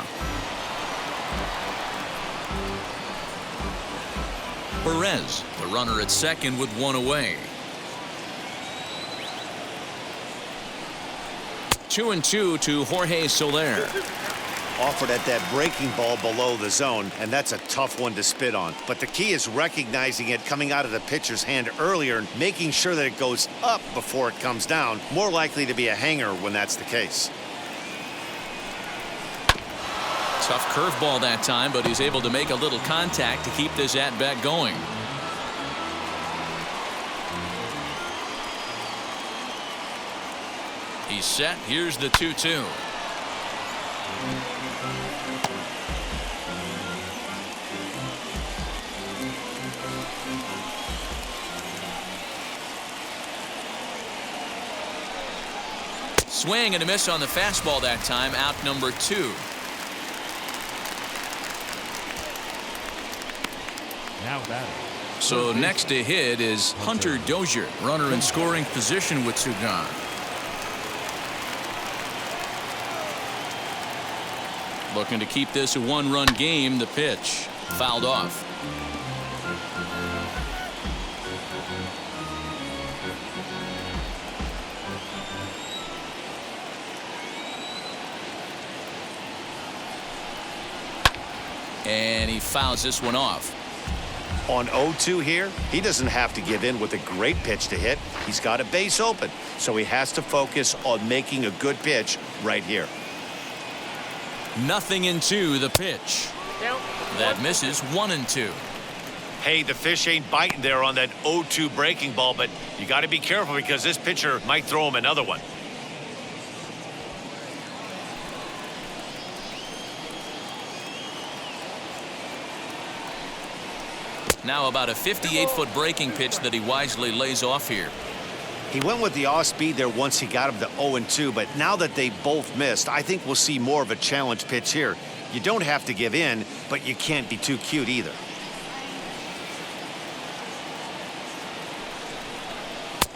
Speaker 1: Perez, the runner at second with one away. 2-2 to Jorge Soler.
Speaker 3: Offered at that breaking ball below the zone, and that's a tough one to spit on. But the key is recognizing it coming out of the pitcher's hand earlier and making sure that it goes up before it comes down. More likely to be a hanger when that's the case.
Speaker 1: Tough curveball that time, but he's able to make a little contact to keep this at-bat going. He's set. Here's the 2-2. Swing and a miss on the fastball that time. Out number 2.
Speaker 2: Now batting.
Speaker 1: So next to hit is Hunter Dozier, runner in scoring position with 2 gone. Looking to keep this a 1-run game. The pitch fouled off. And he fouls this one off.
Speaker 3: On 0-2 here, he doesn't have to give in with a great pitch to hit. He's got a base open, so he has to focus on making a good pitch right here.
Speaker 1: 0-2 the pitch. That misses. 1-2.
Speaker 3: Hey, the fish ain't biting there on that 0-2 breaking ball, but you got to be careful because this pitcher might throw him another one.
Speaker 1: Now about a 58-foot breaking pitch that he wisely lays off here.
Speaker 3: He went with the off speed there once he got him to 0-2, but now that they both missed, I think we'll see more of a challenge pitch here. You don't have to give in, but you can't be too cute either.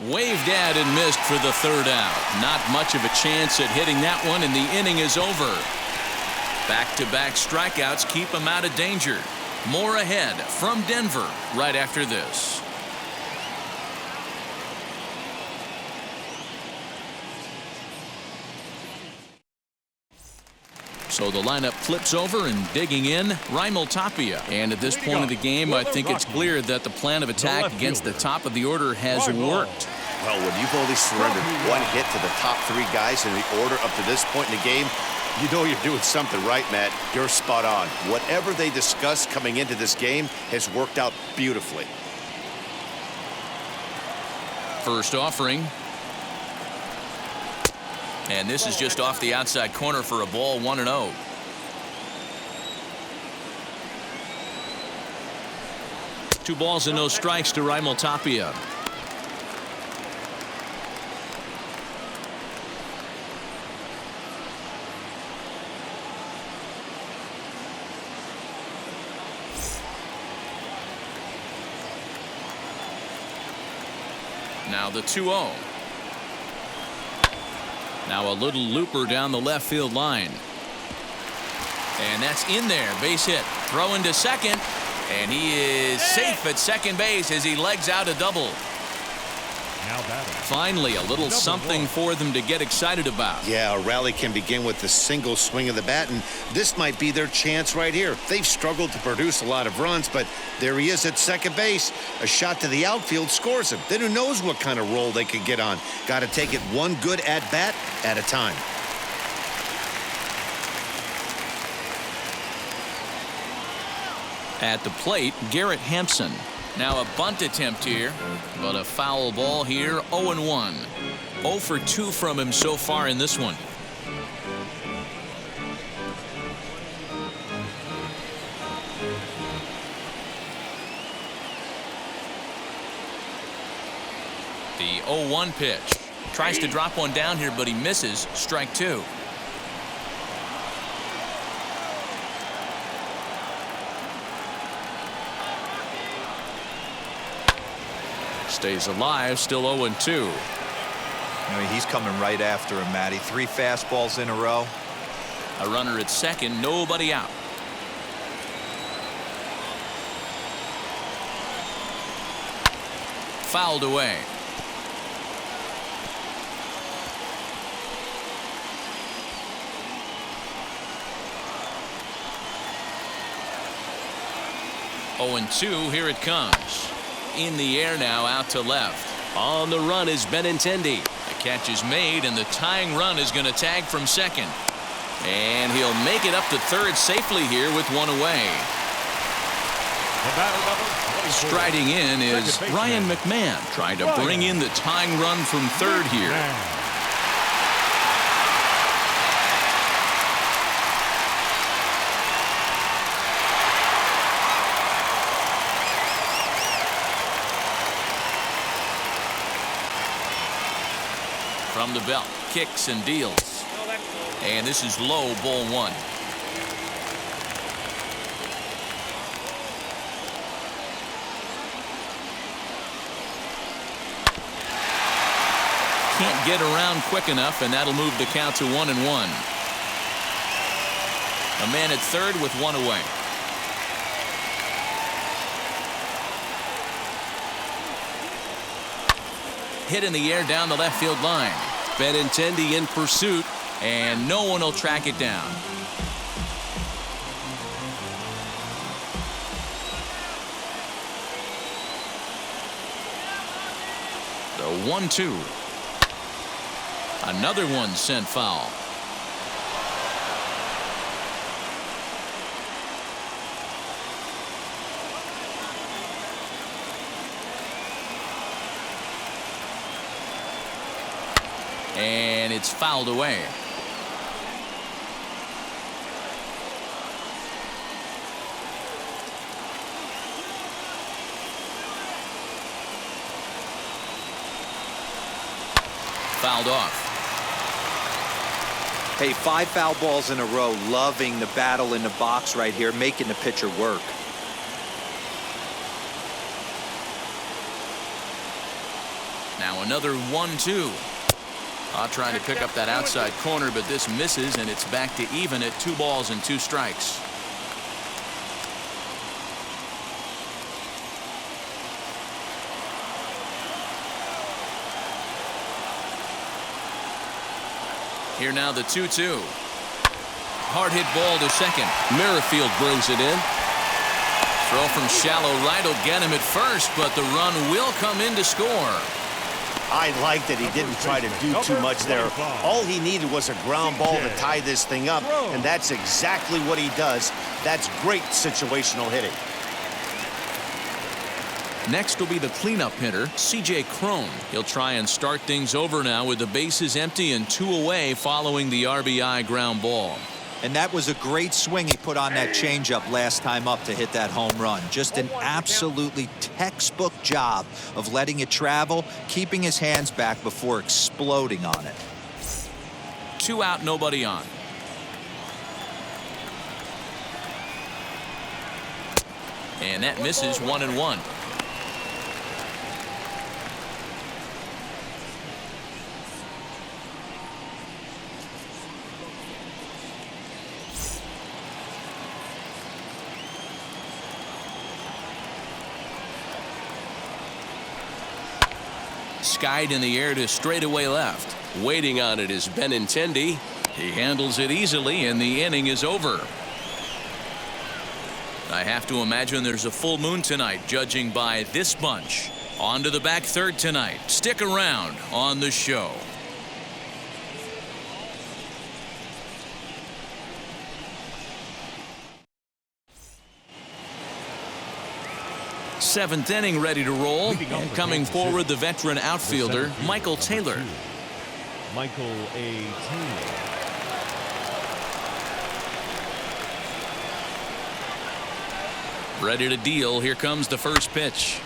Speaker 1: Waved at and missed for the 3rd out. Not much of a chance at hitting that one, and the inning is over. Back-to-back strikeouts keep him out of danger. More ahead from Denver right after this. So the lineup flips over, and digging in, Raimel Tapia. And at this point of the game, I think it's clear that the plan of attack against the top of the order has worked.
Speaker 3: Well, when you've only surrendered one hit to the top 3 guys in the order up to this point in the game, you know you're doing something right, Matt. You're spot on. Whatever they discussed coming into this game has worked out beautifully.
Speaker 1: First offering. And this is just off the outside corner for a ball. 1-0. Two balls and no strikes to Raimel Tapia. Now the 2-0. Now a little looper down the left field line. And that's in there. Base hit. Throw into second. And he is safe at second base as he legs out a double.
Speaker 2: Now batting.
Speaker 1: Finally, a little something for them to get excited about.
Speaker 3: Yeah, a rally can begin with the single swing of the bat, and this might be their chance right here. They've struggled to produce a lot of runs, but there he is at second base. A shot to the outfield scores him. Then who knows what kind of roll they could get on. Got to take it one good at-bat at a time.
Speaker 1: At the plate, Garrett Hampson. Now a bunt attempt here, but a foul ball here. 0-1. 0 for 2 from him so far in this one. The 0-1 pitch. Tries to drop one down here, but he misses. Strike 2. Stays alive, still 0-2.
Speaker 4: I mean, he's coming right after him, Matty. 3 fastballs in a row.
Speaker 1: A runner at second, nobody out. Fouled away. Oh, and 2, here it comes. In the air now, out to left. On the run is Benintendi. The catch is made, and the tying run is going to tag from second. And he'll make it up to third safely here with one away. Striding in is Ryan McMahon, trying to bring in the tying run from third here. From the belt, kicks and deals. And this is low, ball one. Can't get around quick enough, and that'll move the count to 1-1. A man at third with one away. Hit in the air down the left field line.
Speaker 5: Benintendi in pursuit.
Speaker 1: And no one will track it down. The 1-2. Another one sent foul. And it's fouled away. Fouled off.
Speaker 4: Hey, 5 foul balls in a row. Loving the battle in the box right here, making the pitcher work.
Speaker 1: Now another 1-2. Trying to pick up that outside corner, but this misses, and it's back to even at 2 balls and 2 strikes. Here now the 2-2. Hard hit ball to second.
Speaker 5: Merrifield brings it in.
Speaker 1: Throw from shallow right will get him at first, but the run will come in to score.
Speaker 3: I like that he didn't try to do too much there. All he needed was a ground ball to tie this thing up, and that's exactly what he does. That's great situational hitting.
Speaker 1: Next will be the cleanup hitter, C.J. Cron. He'll try and start things over now with the bases empty and 2 away following the RBI ground ball.
Speaker 4: And that was a great swing he put on that changeup last time up to hit that home run. Just an absolutely textbook job of letting it travel, keeping his hands back before exploding on it.
Speaker 1: 2 out, nobody on. And that misses 1-1. Skied in the air to straightaway left.
Speaker 5: Waiting on it is Benintendi.
Speaker 1: He handles it easily, and the inning is over. I have to imagine there's a full moon tonight, judging by this bunch. On to the back third tonight. Stick around on the show. Seventh inning ready to roll. And coming forward, the veteran outfielder, Michael Taylor.
Speaker 2: Michael A. Taylor.
Speaker 1: Ready to deal. Here comes the first pitch.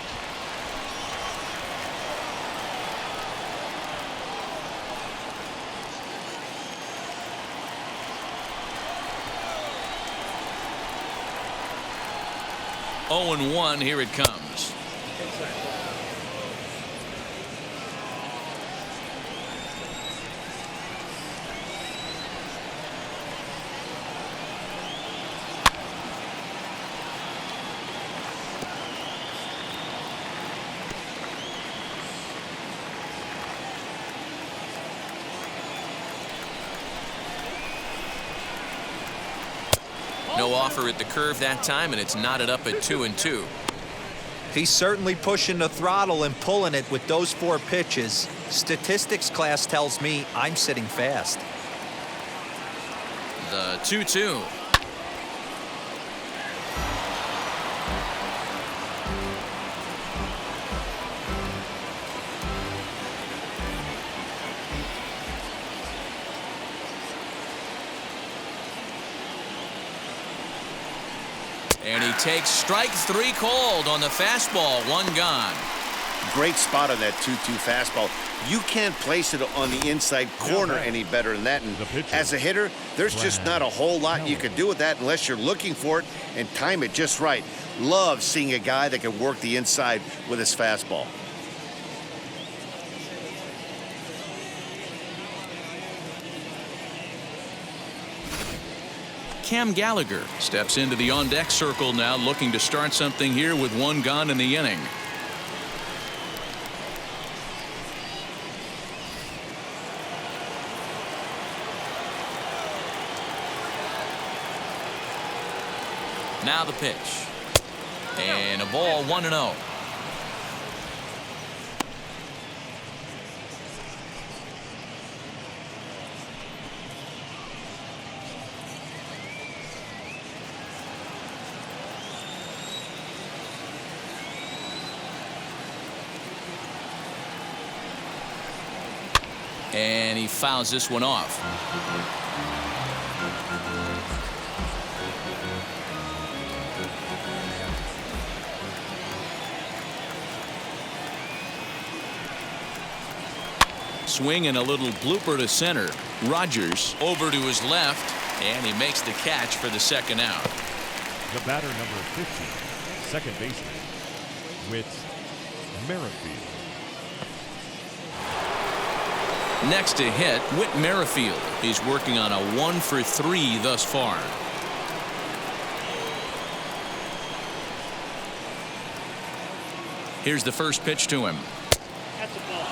Speaker 1: Oh, and 1. Here it comes. No offer at the curve that time, and it's knotted up at 2-2.
Speaker 4: He's certainly pushing the throttle and pulling it with those 4 pitches. Statistics class tells me I'm sitting fast.
Speaker 1: The 2-2. And he takes strike 3 called on the fastball. 1 gone.
Speaker 3: Great spot on that 2-2 fastball. You can't place it on the inside corner any better than that. And as a hitter, there's just not a whole lot you can do with that unless you're looking for it and time it just right. Love seeing a guy that can work the inside with his fastball.
Speaker 1: Cam Gallagher steps into the on-deck circle now, looking to start something here with one gone in the inning. Now the pitch. And a ball, 1-0. And he fouls this one off. Swing and a little blooper to center. Rogers over to his left, and he makes the catch for the second out.
Speaker 2: The batter, number 15, second baseman, Whit Merrifield.
Speaker 1: Next to hit, Whit Merrifield. He's working on a 1-for-3 thus far. Here's the first pitch to him.
Speaker 7: That's a ball.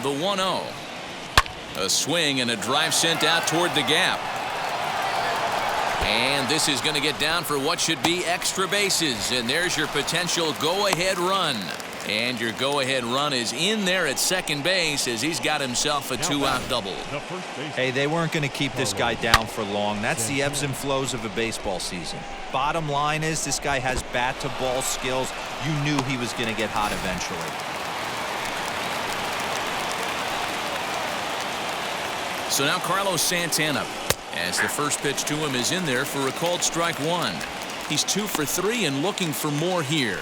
Speaker 1: The 1-0. A swing and a drive sent out toward the gap. And this is going to get down for what should be extra bases. And there's your potential go-ahead run. And your go-ahead run is in there at second base as he's got himself a two-out double.
Speaker 4: Hey, they weren't going to keep this guy down for long. That's the ebbs and flows of a baseball season. Bottom line is this guy has bat-to-ball skills. You knew he was going to get hot eventually.
Speaker 1: So now Carlos Santana, as the first pitch to him is in there for a called strike one. He's 2 for 3 and looking for more here.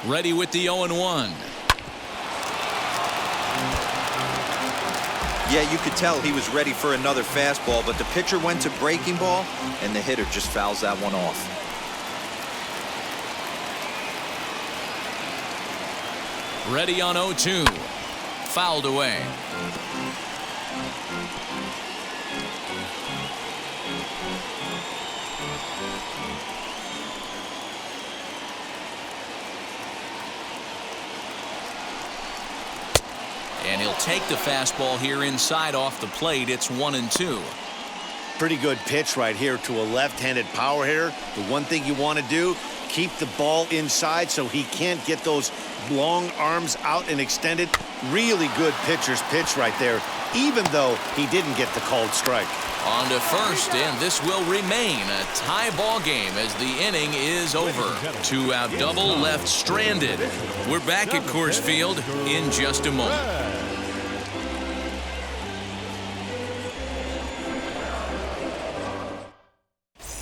Speaker 1: Ready with the 0-1.
Speaker 4: Yeah, you could tell he was ready for another fastball, but the pitcher went to breaking ball, and the hitter just fouls that one off.
Speaker 1: Ready on 0-2. Fouled away. And he'll take the fastball here inside off the plate. It's 1-2.
Speaker 3: Pretty good pitch right here to a left-handed power hitter. The one thing you want to do, keep the ball inside so he can't get those long arms out and extended. Really good pitcher's pitch right there, even though he didn't get the called strike.
Speaker 1: On to first, and this will remain a tie ball game as the inning is over. Two-out double left stranded. We're back at Coors Field in just a moment.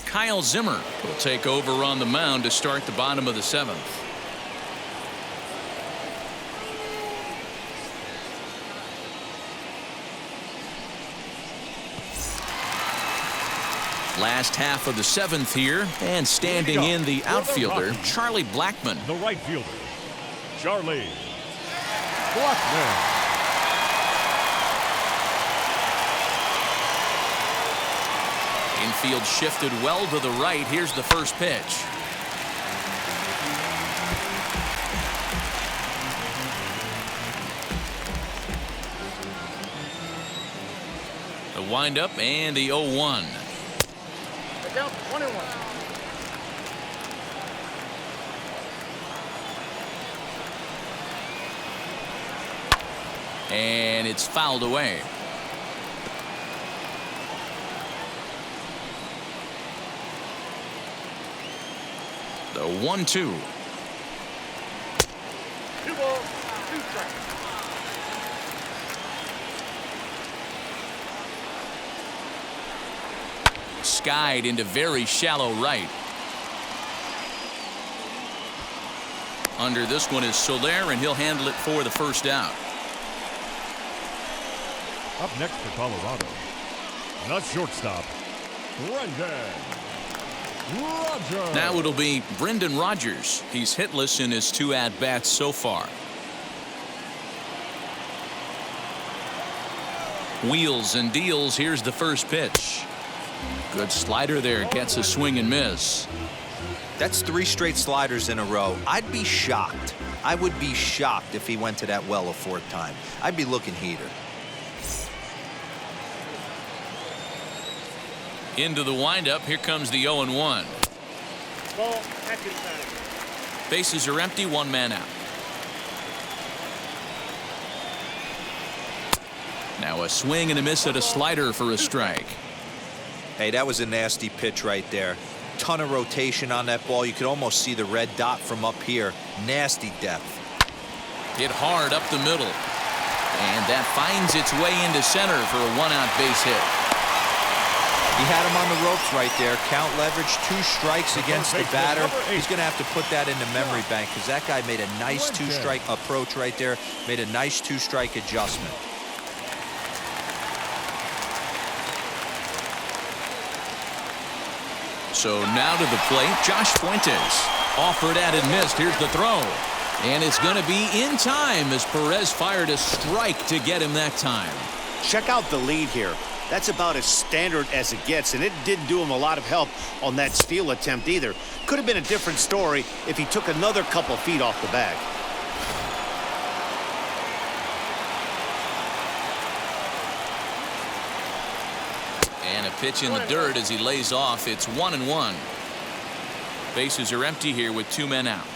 Speaker 1: Kyle Zimmer will take over on the mound to start the bottom of the 7th. Last half of the 7th here, and standing in the outfielder, Charlie Blackmon.
Speaker 2: The right fielder, Charlie Blackmon.
Speaker 1: Infield shifted well to the right. Here's the first pitch. The windup and the 0-1.
Speaker 7: Down 21.
Speaker 1: And it's fouled away. The 1-2.
Speaker 7: 2 balls, 2 strikes.
Speaker 1: Skied into very shallow right. Under this one is Soler, and he'll handle it for the first out.
Speaker 2: Up next for Colorado, the shortstop, Brendan Rodgers.
Speaker 1: Now it'll be Brendan Rodgers. He's hitless in his 2 at-bats so far. Wheels and deals. Here's the first pitch. Good slider there. Gets a swing and miss.
Speaker 4: That's 3 straight sliders in a row. I'd be shocked. I would be shocked if he went to that well a 4th time. I'd be looking heater.
Speaker 1: Into the windup. Here comes the 0-1.
Speaker 7: Ball, catch inside.
Speaker 1: Bases are empty. 1 man out. Now a swing and a miss at a slider for a strike.
Speaker 4: Hey, that was a nasty pitch right there. Ton of rotation on that ball. You could almost see the red dot from up here. Nasty depth.
Speaker 1: Hit hard up the middle. And that finds its way into center for a 1-out base hit.
Speaker 4: He had him on the ropes right there. Count leverage, 2 strikes against the batter. He's going to have to put that in the memory bank because that guy made a nice 2-strike approach right there. Made a nice 2-strike adjustment.
Speaker 1: So now to the plate, Josh Fuentes. Offered at and missed. Here's the throw. And it's going to be in time as Perez fired a strike to get him that time.
Speaker 3: Check out the lead here. That's about as standard as it gets, and it didn't do him a lot of help on that steal attempt either. Could have been a different story if he took another couple feet off the bag.
Speaker 1: And a pitch in the dirt as he lays off. It's 1-1. Bases are empty here with 2 men out.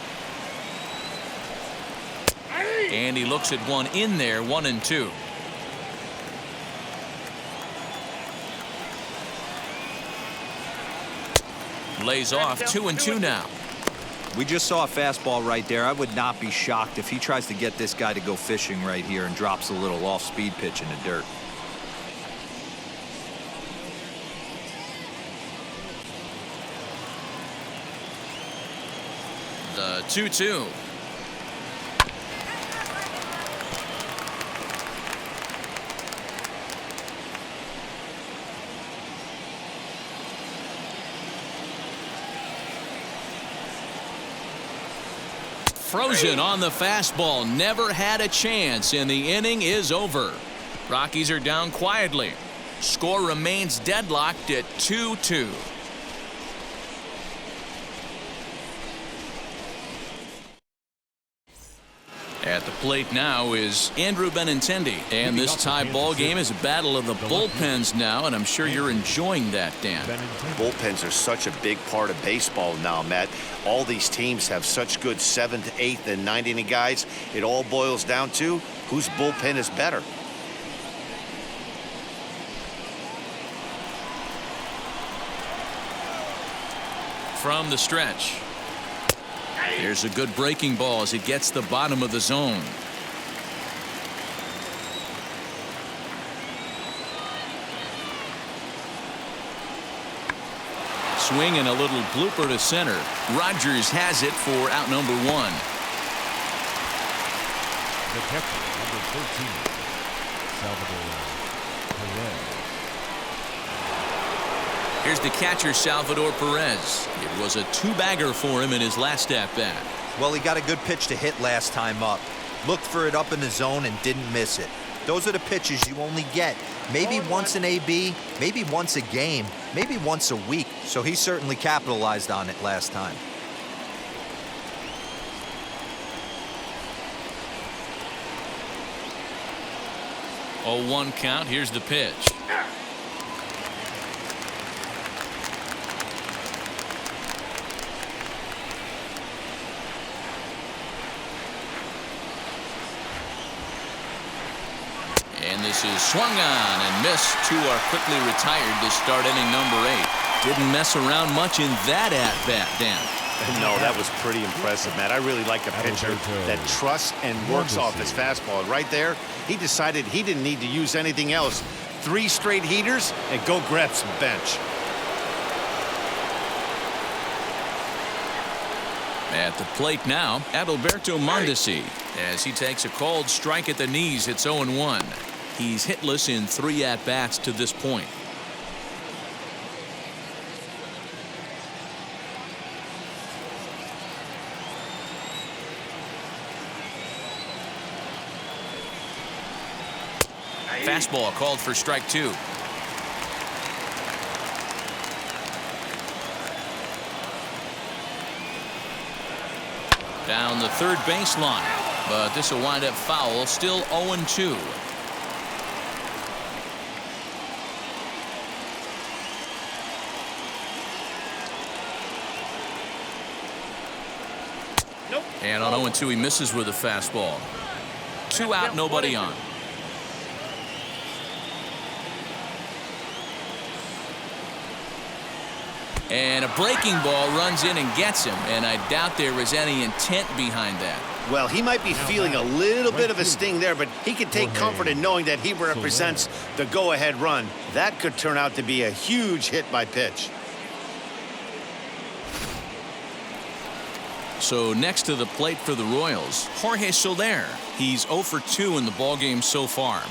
Speaker 1: And he looks at one in there. 1-2. Lays off. 2-2 now.
Speaker 4: We just saw a fastball right there. I would not be shocked if he tries to get this guy to go fishing right here and drops a little off-speed pitch in the dirt.
Speaker 1: The 2-2. Frozen on the fastball. Never had a chance, and the inning is over. Rockies are down quietly. Score remains deadlocked at 2-2. At the plate now is Andrew Benintendi. And this tie ball game is a battle of the bullpens now, and I'm sure you're enjoying that, Dan.
Speaker 3: Bullpens are such a big part of baseball now, Matt. All these teams have such good 7th, 8th, and 9th inning guys. It all boils down to whose bullpen is better.
Speaker 1: From the stretch. There's a good breaking ball as it gets the bottom of the zone. Swing and a little blooper to center. Rodgers has it for out number 1.
Speaker 2: The catcher, number 13, Salvador Perez.
Speaker 1: Here's the catcher, Salvador Perez. It was a 2-bagger for him in his last at-bat.
Speaker 4: Well, he got a good pitch to hit last time up. Looked for it up in the zone and didn't miss it. Those are the pitches you only get maybe once an AB, maybe once a game, maybe once a week. So he certainly capitalized on it last time.
Speaker 1: Oh, 1 count. Here's the pitch. And this is swung on and missed. 2 are quickly retired to start inning number 8. Didn't mess around much in that at-bat, Dan.
Speaker 3: No, that was pretty impressive, Matt. I really like a pitcher that trusts and works off his fastball. Right there, he decided he didn't need to use anything else. 3 straight heaters and go grab some bench.
Speaker 1: At the plate now, Adalberto Mondesi, as he takes a called strike at the knees. It's 0-1. He's hitless in 3 at-bats to this point. Fastball called for strike 2. Down the third baseline, but this will wind up foul. Still 0-2.
Speaker 7: Nope.
Speaker 1: And on 0-2, he misses with a fastball. 2 out, nobody on. And a breaking ball runs in and gets him, and I doubt there was any intent behind that.
Speaker 3: Well, he might be feeling a little bit of a sting there, but he can take comfort in knowing that he represents the go-ahead run. That could turn out to be a huge hit by pitch.
Speaker 1: So next to the plate for the Royals, Jorge Soler. He's 0 for 2 in the ballgame so far.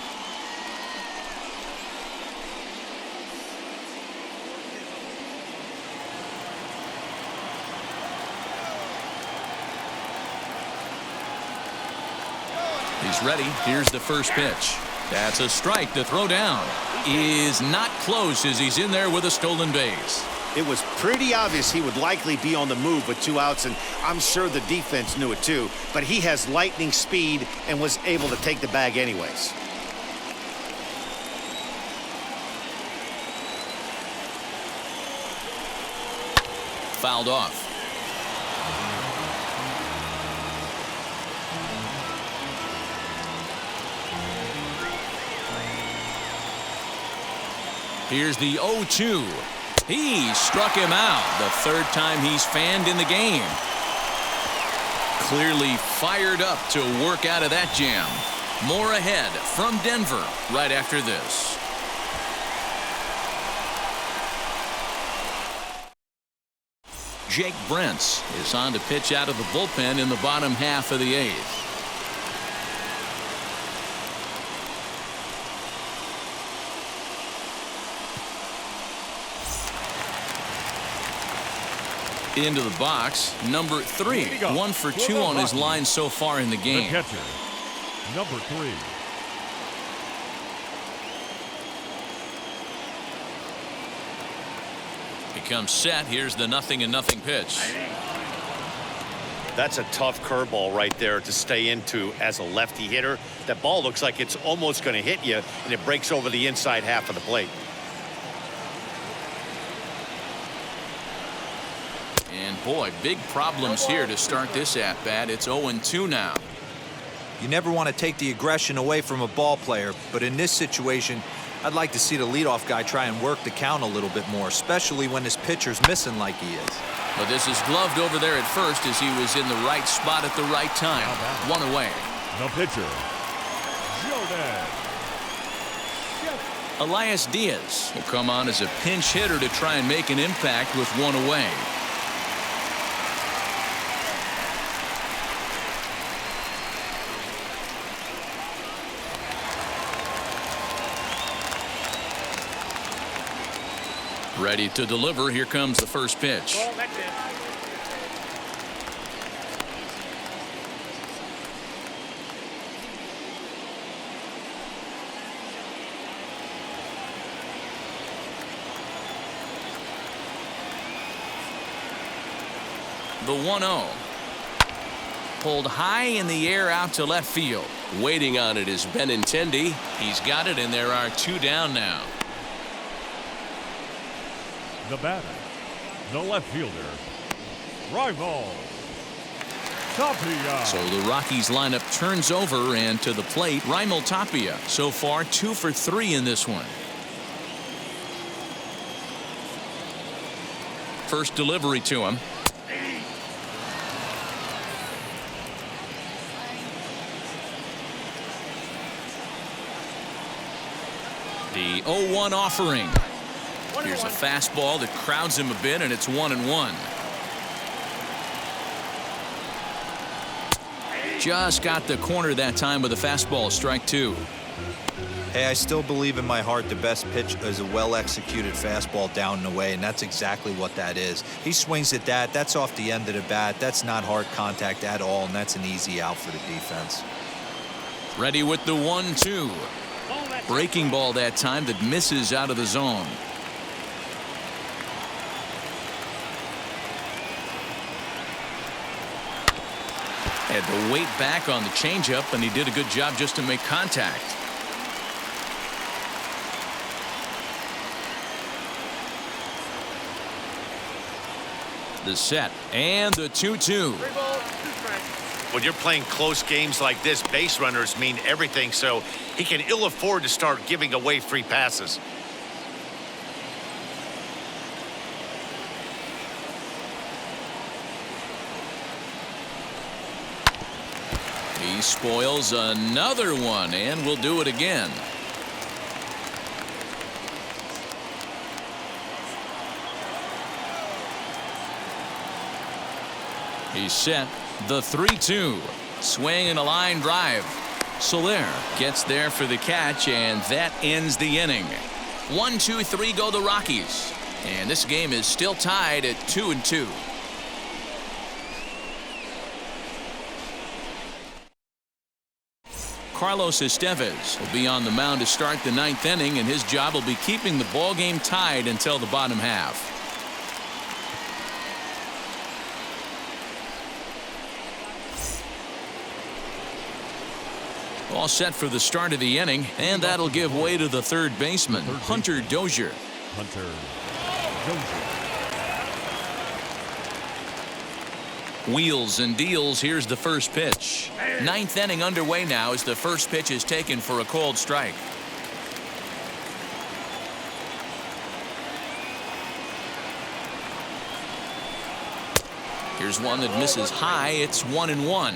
Speaker 1: He's ready. Here's the first pitch. That's a strike. The throw down is not close as he's in there with a stolen base.
Speaker 3: It was pretty obvious he would likely be on the move with 2 outs, and I'm sure the defense knew it too. But he has lightning speed and was able to take the bag anyways.
Speaker 1: Fouled off. Here's the 0-2. He struck him out the 3rd time he's fanned in the game. Clearly fired up to work out of that jam. More ahead from Denver right after this. Jake Brentz is on to pitch out of the bullpen in the bottom half of the 8th. Into the box, number 3. 1 for 2 on his line so far in the game.
Speaker 2: The catcher, number 3.
Speaker 1: He comes set. Here's the 0-0 pitch.
Speaker 3: That's a tough curveball right there to stay into as a lefty hitter. That ball looks like it's almost going to hit you, and it breaks over the inside half of the plate.
Speaker 1: And boy, big problems here to start this at-bat. It's 0-2 now.
Speaker 4: You never want to take the aggression away from a ball player, but in this situation, I'd like to see the leadoff guy try and work the count a little bit more, especially when his pitcher's missing like he is.
Speaker 1: But this is gloved over there at first as he was in the right spot at the right time. 1 away.
Speaker 2: The pitcher, Jordan.
Speaker 1: Elias Diaz will come on as a pinch hitter to try and make an impact with 1 away. Ready to deliver. Here comes the first pitch.
Speaker 7: Ball, that's it.
Speaker 1: The 1-0. Pulled high in the air out to left field.
Speaker 5: Waiting on it is Benintendi.
Speaker 1: He's got it, and there are 2 down now.
Speaker 2: The batter, the left fielder, Rival Tapia.
Speaker 1: So the Rockies lineup turns over, and to the plate, Raimel Tapia. So far 2 for 3 in this one. First delivery to him. The 0-1 offering. Here's a fastball that crowds him a bit, and it's 1-1. Just got the corner that time with a fastball, strike 2.
Speaker 4: Hey, I still believe in my heart the best pitch is a well-executed fastball down and away, and that's exactly what that is. He swings at that. That's off the end of the bat. That's not hard contact at all, and that's an easy out for the defense.
Speaker 1: Ready with the 1-2. Breaking ball that time that misses out of the zone. Had to wait back on the changeup, and he did a good job just to make contact. The set and the 2-2.
Speaker 3: When you're playing close games like this, base runners mean everything, so he can ill afford to start giving away free passes.
Speaker 1: He spoils another one, and will do it again. He's set. The 3-2. Swing and a line drive. Soler gets there for the catch, and that ends the inning. 1-2-3 go the Rockies. And this game is still tied at 2-2. Carlos Estevez will be on the mound to start the 9th inning, and his job will be keeping the ball game tied until the bottom half. All set for the start of the inning, and that'll give way to the third baseman, Hunter Dozier.
Speaker 2: Hunter Dozier.
Speaker 1: Wheels and deals. Here's the first pitch. 9th inning underway now as the first pitch is taken for a called strike. Here's one that misses high. It's 1-1.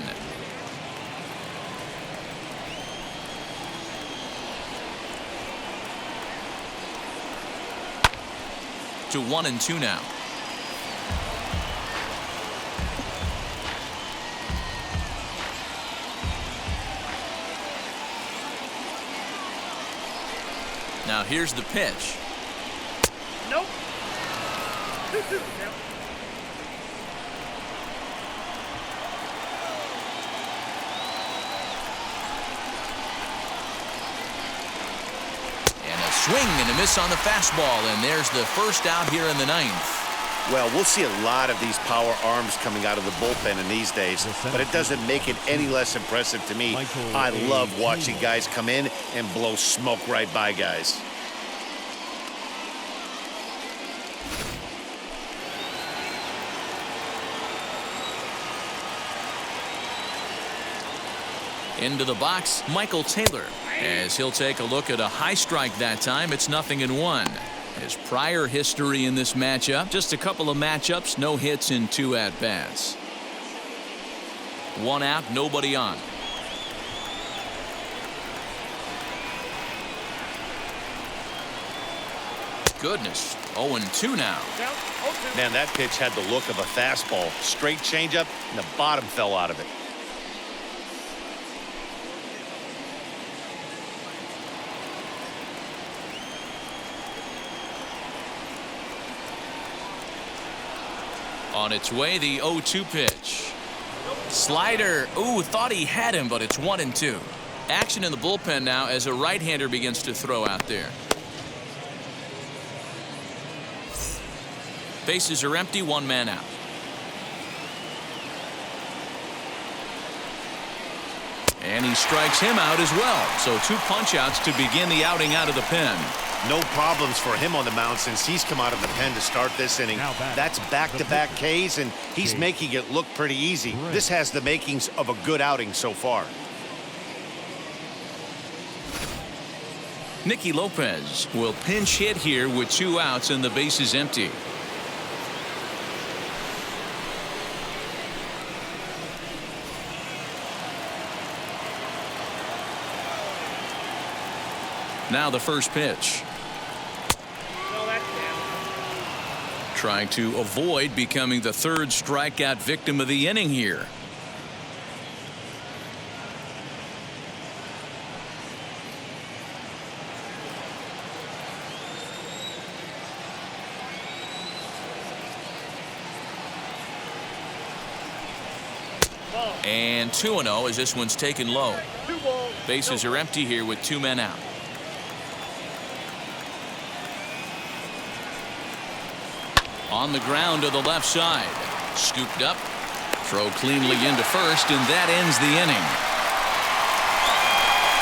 Speaker 1: To 1-2 now. Now here's the pitch.
Speaker 7: Nope. 2-2 now.
Speaker 1: And a swing and a miss on the fastball, and there's the first out here in the 9th.
Speaker 3: Well, we'll see a lot of these power arms coming out of the bullpen in these days, but it doesn't make it any less impressive to me. I love watching guys come in and blow smoke right by guys.
Speaker 1: Into the box, Michael Taylor, as he'll take a look at a high strike that time. It's 0-1. His prior history in this matchup, just a couple of matchups, no hits in 2 at-bats. 1 out, nobody on. Goodness, 0-2 now.
Speaker 3: Man, that pitch had the look of a fastball. Straight changeup, and the bottom fell out of it.
Speaker 1: On its way, the 0-2 pitch. Slider. Ooh, thought he had him, but it's 1-2. Action in the bullpen now as a right-hander begins to throw out there. Bases are empty, 1 man out. And he strikes him out as well. So 2 punch-outs to begin the outing out of the pen.
Speaker 3: No problems for him on the mound since he's come out of the pen to start this inning. That's back-to-back Ks, and he's making it look pretty easy. This has the makings of a good outing so far.
Speaker 1: Nicky Lopez will pinch hit here with 2 outs and the bases empty. Now the first pitch. Trying to avoid becoming the third strikeout victim of the inning here. And 2-0 as this one's taken low. Bases are empty here with 2 men out. On the ground to the left side. Scooped up. Throw cleanly into first, and that ends the inning.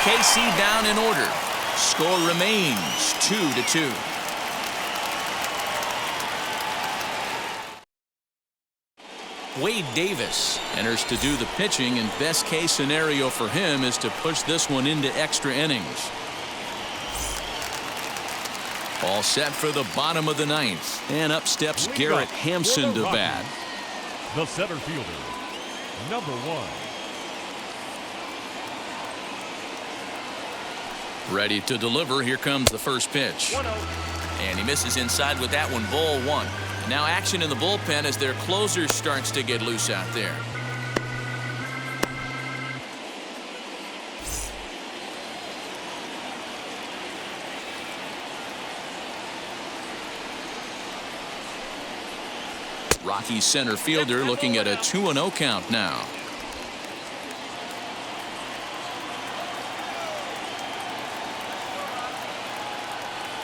Speaker 1: KC down in order. Score remains 2-2. Wade Davis enters to do the pitching, and best case scenario for him is to push this one into extra innings. All set for the bottom of the 9th, and up steps Garrett Hampson to bat.
Speaker 2: The center fielder, number 1.
Speaker 1: Ready to deliver. Here comes the first pitch. And he misses inside with that one. Ball 1. Now action in the bullpen as their closer starts to get loose out there. Rockies center fielder looking at a 2-0 count now.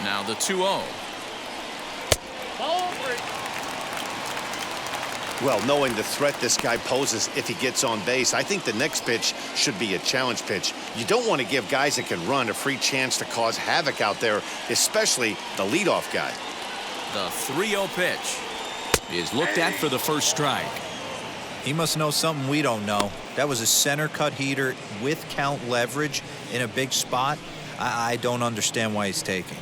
Speaker 1: Now the 2-0.
Speaker 3: Well, knowing the threat this guy poses if he gets on base, I think the next pitch should be a challenge pitch. You don't want to give guys that can run a free chance to cause havoc out there, especially the leadoff guy.
Speaker 1: The 3-0 pitch is looked at for the first strike.
Speaker 4: He must know something we don't know. That was a center cut heater with count leverage in a big spot. I don't understand why he's taking.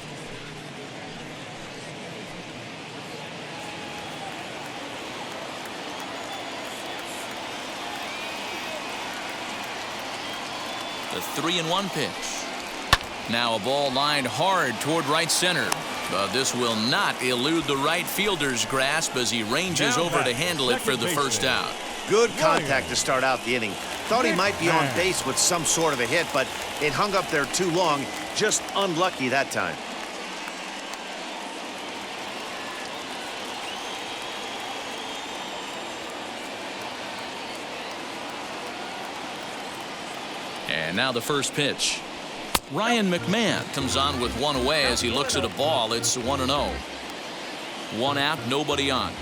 Speaker 1: The 3-1 pitch. Now a ball lined hard toward right center. But this will not elude the right fielder's grasp as he ranges over to handle it for the first out.
Speaker 3: Good contact to start out the inning. Thought he might be on base with some sort of a hit, but it hung up there too long. Just unlucky that time.
Speaker 1: And now the first pitch. Ryan McMahon comes on with one away as he looks at a ball. It's 1-0. 1 out, nobody on.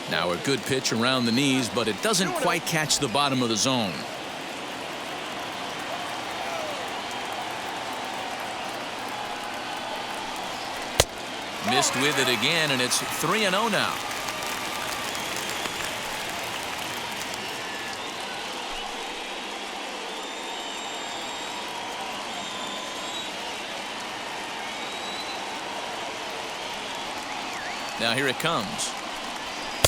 Speaker 1: Now a good pitch around the knees, but it doesn't quite catch the bottom of the zone. Missed with it again, and it's 3-0 now. Now here it comes.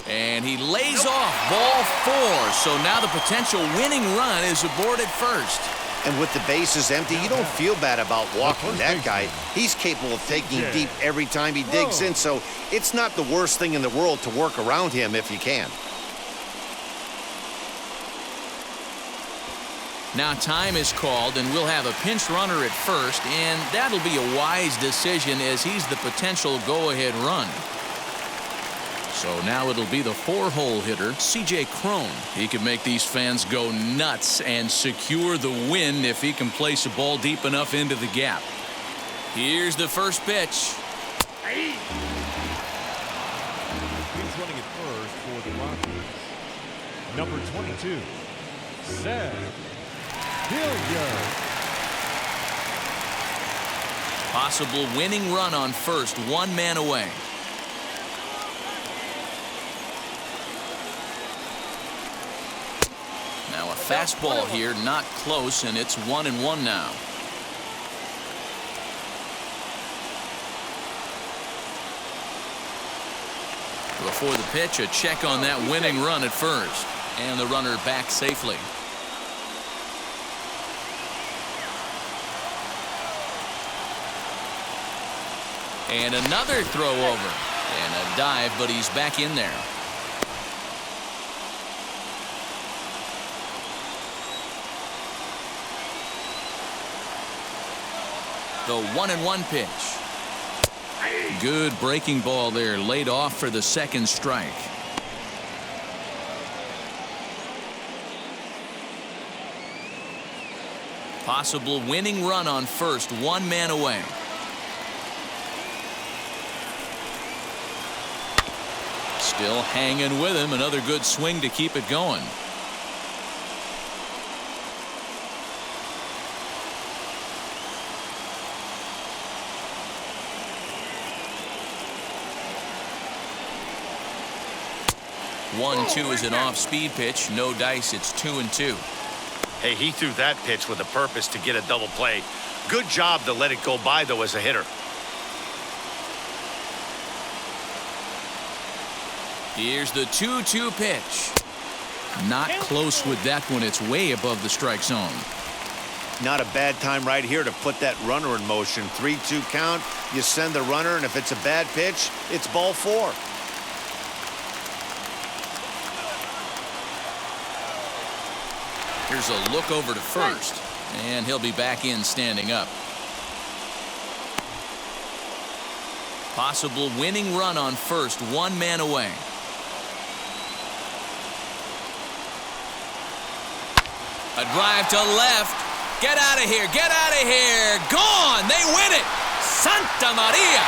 Speaker 1: And he lays off ball 4. So now the potential winning run is aboard at first.
Speaker 3: And with the bases empty, you don't feel bad about walking that guy. He's capable of taking deep every time he digs in, so it's not the worst thing in the world to work around him if you can.
Speaker 1: Now time is called, and we'll have a pinch runner at first, and that'll be a wise decision as he's the potential go-ahead run. So now it'll be the 4-hole hitter, C.J. Cron. He can make these fans go nuts and secure the win if he can place a ball deep enough into the gap. Here's the first pitch.
Speaker 2: He's running at first for the Rockies. Number 22, Seth Hilliard.
Speaker 1: Possible winning run on first, 1 man away. Now a fastball here, not close, and it's 1-1 now. Before the pitch, a check on that winning run at first, and the runner back safely. And another throw over. And a dive, but he's back in there. The 1-1 pitch. Good breaking ball there, laid off for the second strike. Possible winning run on first, 1 man away. Still hanging with him. Another good swing to keep it going. One, two is an off-speed pitch. No dice. It's 2-2.
Speaker 3: Hey, he threw that pitch with a purpose to get a double play. Good job to let it go by, though, as a hitter.
Speaker 1: Here's the 2-2 pitch. Not close with that one. It's way above the strike zone.
Speaker 3: Not a bad time right here to put that runner in motion. 3-2 count. You send the runner, and if it's a bad pitch, it's ball 4.
Speaker 1: Here's a look over to first, and he'll be back in standing up. Possible winning run on first, 1 man away. A drive to left. Get out of here. Get out of here. Gone. They win it. Santa Maria.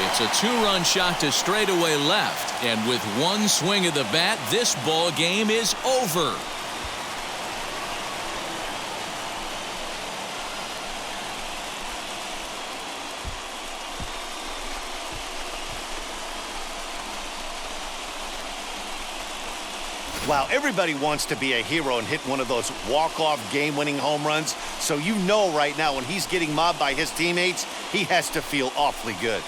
Speaker 1: It's a 2-run shot to straightaway left, and with one swing of the bat, this ball game is over.
Speaker 3: Wow, everybody wants to be a hero and hit one of those walk-off game-winning home runs. So you know right now when he's getting mobbed by his teammates, he has to feel awfully good.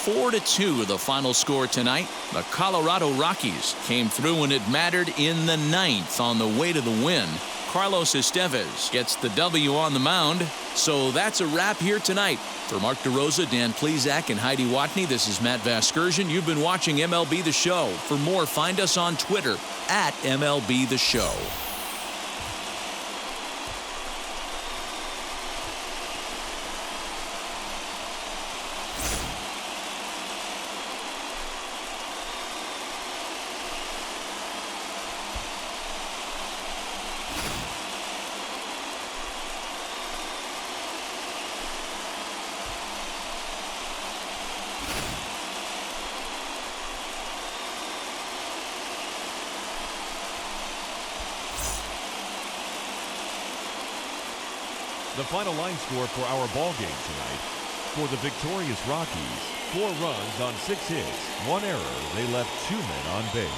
Speaker 1: Four to 2 the final score tonight. The Colorado Rockies came through when it mattered in the 9th on the way to the win. Carlos Estevez gets the W on the mound. So that's a wrap here tonight. For Mark DeRosa, Dan Plesac, and Heidi Watney, this is Matt Vasgersian. You've been watching MLB The Show. For more, find us on Twitter at MLB The Show.
Speaker 2: The final line score for our ball game tonight. For the victorious Rockies, 4 runs on 6 hits, 1 error. They left 2 men on base.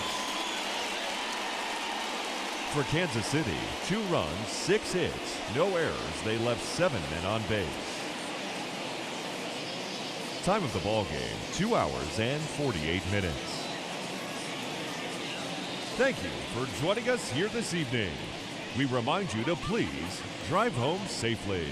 Speaker 2: For Kansas City, 2 runs, 6 hits, no errors. They left 7 men on base. Time of the ball game, 2 hours and 48 minutes. Thank you for joining us here this evening. We remind you to please drive home safely.